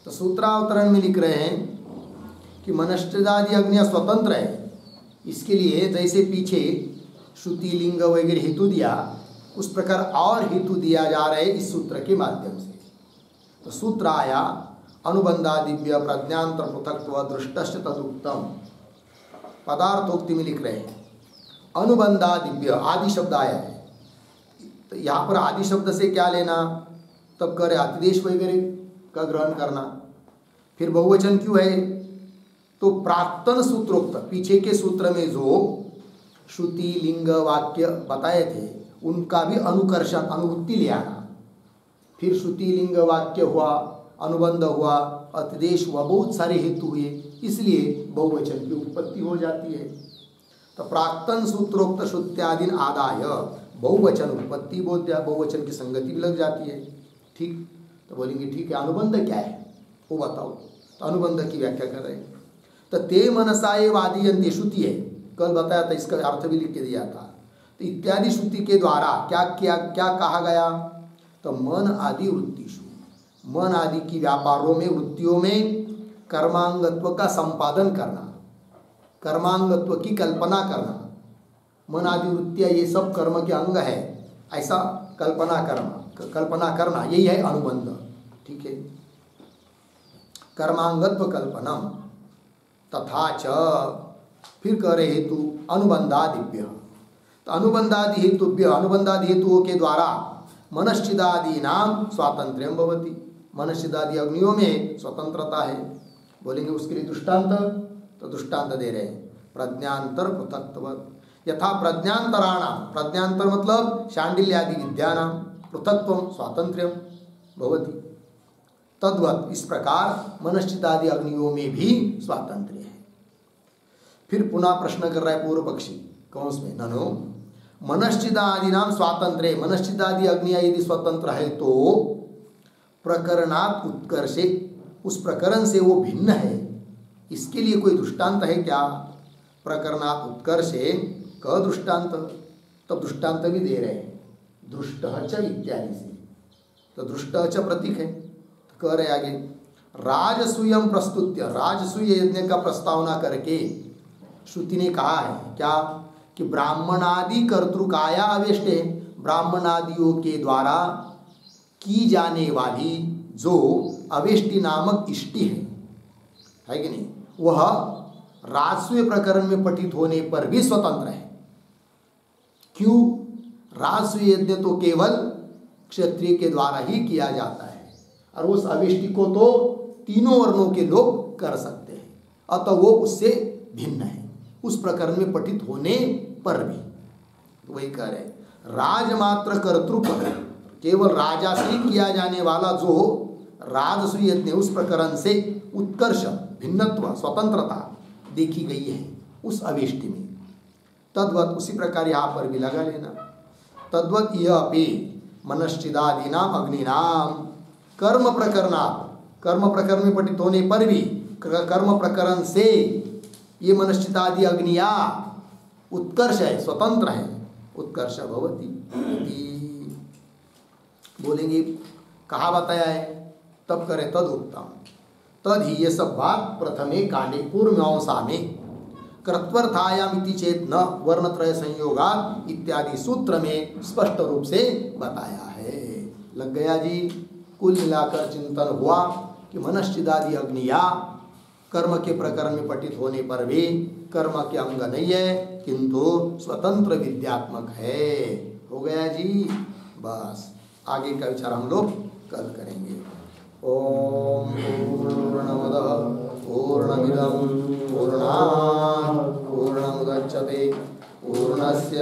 तो सूत्रावतरण में लिख रहे हैं कि मनश्चिदादि अग्नियां स्वतंत्र है। इसके लिए जैसे पीछे श्रुति लिंग वगैरह हेतु दिया, उस प्रकार और हेतु दिया जा रहा है इस सूत्र के माध्यम से। तो सूत्र आया अनुबंधादिव्य प्रज्ञांतर पृथक्त्व दृष्टश्च तदुक्तम। पदार्थोक्ति में लिख रहे हैं अनुबंधादिव्य, आदि शब्द आया है। तो यहाँ पर आदि शब्द से क्या लेना, तब करे अतिदेश वगैरह का ग्रहण करना। फिर बहुवचन क्यों है, तो प्राक्तन सूत्रोक्त, पीछे के सूत्र में जो श्रुति लिंग वाक्य बताए थे उनका भी अनुकर्षण अनुवृत्ति ले आना। फिर श्रुति लिंग वाक्य हुआ, अनुबंध हुआ, अतिदेश हुआ, बहुत सारे हेतु हुए, इसलिए बहुवचन की उत्पत्ति हो जाती है। तो प्राक्तन सूत्रोक्त श्रुत्यादि आदाय बहुवचन उत्पत्ति बोध्या, बहुवचन की संगति भी लग जाती है। ठीक, तो बोलेंगे ठीक है अनुबंध क्या है वो बताओ। तो अनुबंध की व्याख्या कर रहे हैं। तो ते मनसा एव आदियन्ते श्रुति है, कल बताया था, इसका अर्थ भी लिख के दिया था। तो इत्यादि श्रुति के द्वारा क्या क्या क्या कहा गया, तो मन आदि वृत्तिषु, मन आदि की व्यापारों में वृत्तियों में कर्मांगत्व का संपादन करना, कर्मांगत्व की कल्पना करना। मन आदि वृत्तियाँ ये सब कर्म के अंग है, ऐसा कल्पना करना यही है अनुबंध। ठीक है, कर्मांगत्व कल्पनम तथा च, फिर कह रहे हेतु अनुबंधादिभ्य। तो अनुबंधादि हेतुभ्य, अनुबंधादि हेतुओं के द्वारा मनश्चिदादि नाम स्वातंत्र्यम भवति, मनश्चिदादि अग्नियों में स्वतंत्रता है। बोलेंगे उसके लिए दृष्टांत, तो दृष्टांत दे रहे हैं प्रज्ञांतर पृथक्त्व यथा प्रज्ञांतराणाम, प्रज्ञांतर मतलब शांडिल्यादि विद्यानाम, पृथक्त्वम स्वातंत्र्यम भवति तद्वत्, इस प्रकार मनश्चिदादि अग्नियों में भी स्वातंत्र्य है। फिर पुनः प्रश्न कर रहा है पूर्व पक्षी कौंस में, ननो मनश्चिदादि नाम स्वातंत्र्य, मनश्चिदादि अग्नियां यदि स्वतंत्र है तो प्रकरणात् उत्कर्षे, उस प्रकरण से वो भिन्न है, इसके लिए कोई दृष्टांत है क्या। प्रकरणात् उत्कर्षे क दृष्टांत, तब दृष्टांत भी दे रहे हैं दृष्टः च इत्यादि से। तो दृष्टः च प्रतीक है। तो कह रहे आगे राजसूयम प्रस्तुत्य, राजसूय यज्ञ का प्रस्तावना करके श्रुति ने कहा है क्या कि ब्राह्मणादि कर्तृकाया अवेष्टे, ब्राह्मणादियों के द्वारा की जाने वाली जो अवेष्टि नामक इष्टि है कि नहीं, वह राजसूय प्रकरण में पठित होने पर भी स्वतंत्र है। क्यों, राजसूय यज्ञ तो केवल क्षत्रिय के द्वारा ही किया जाता है और उस अवेष्टि को तो तीनों वर्णों के लोग कर सकते हैं, अतः वो उससे भिन्न है उस प्रकरण में पठित होने पर भी। तो वही कह रहे राजमात्र कर्तृत्व, केवल राजा से किया जाने वाला जो राजसूय यज्ञ, उस प्रकरण से उत्कर्ष, भिन्नत्व, स्वतंत्रता देखी गई है उस अवेष्टि में। तद्वत उसी प्रकार यहाँ पर भी लगा लेना। तद्वत यह अपि मनश्चिदादीनाम अग्निनाम कर्म प्रकरणात्, कर्म प्रकरण में पठित होने पर भी कर्म प्रकरण से ये मनश्चिदादि अग्निया उत्कर्ष है, स्वतंत्र है, उत्कर्ष भवति। बोलेंगे कहाँ बताया है, तब करें तद उत्तम, तद ही ये सब बात प्रथमे कांडे पूर्वमीमांसा में कृत्वर्थायाम इति चेत न वर्णत्रय संयोगात् इत्यादि सूत्र में स्पष्ट रूप से बताया है। लग गया जी। कुल मिलाकर चिंतन हुआ कि मनश्चिदादि अग्निया कर्म के प्रकरण में पठित होने पर भी कर्म के अंग नहीं है, किंतु स्वतंत्र विद्यात्मक है। हो गया जी, बस आगे का विचार हम लोग कल करेंगे। ओम पूर्णमदः पूर्णमिदं पूर्णात् पूर्णमुदच्यते पूर्णस्य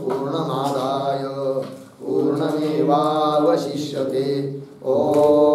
पूर्णमादाय पूर्णमेवावशिष्यते। ओम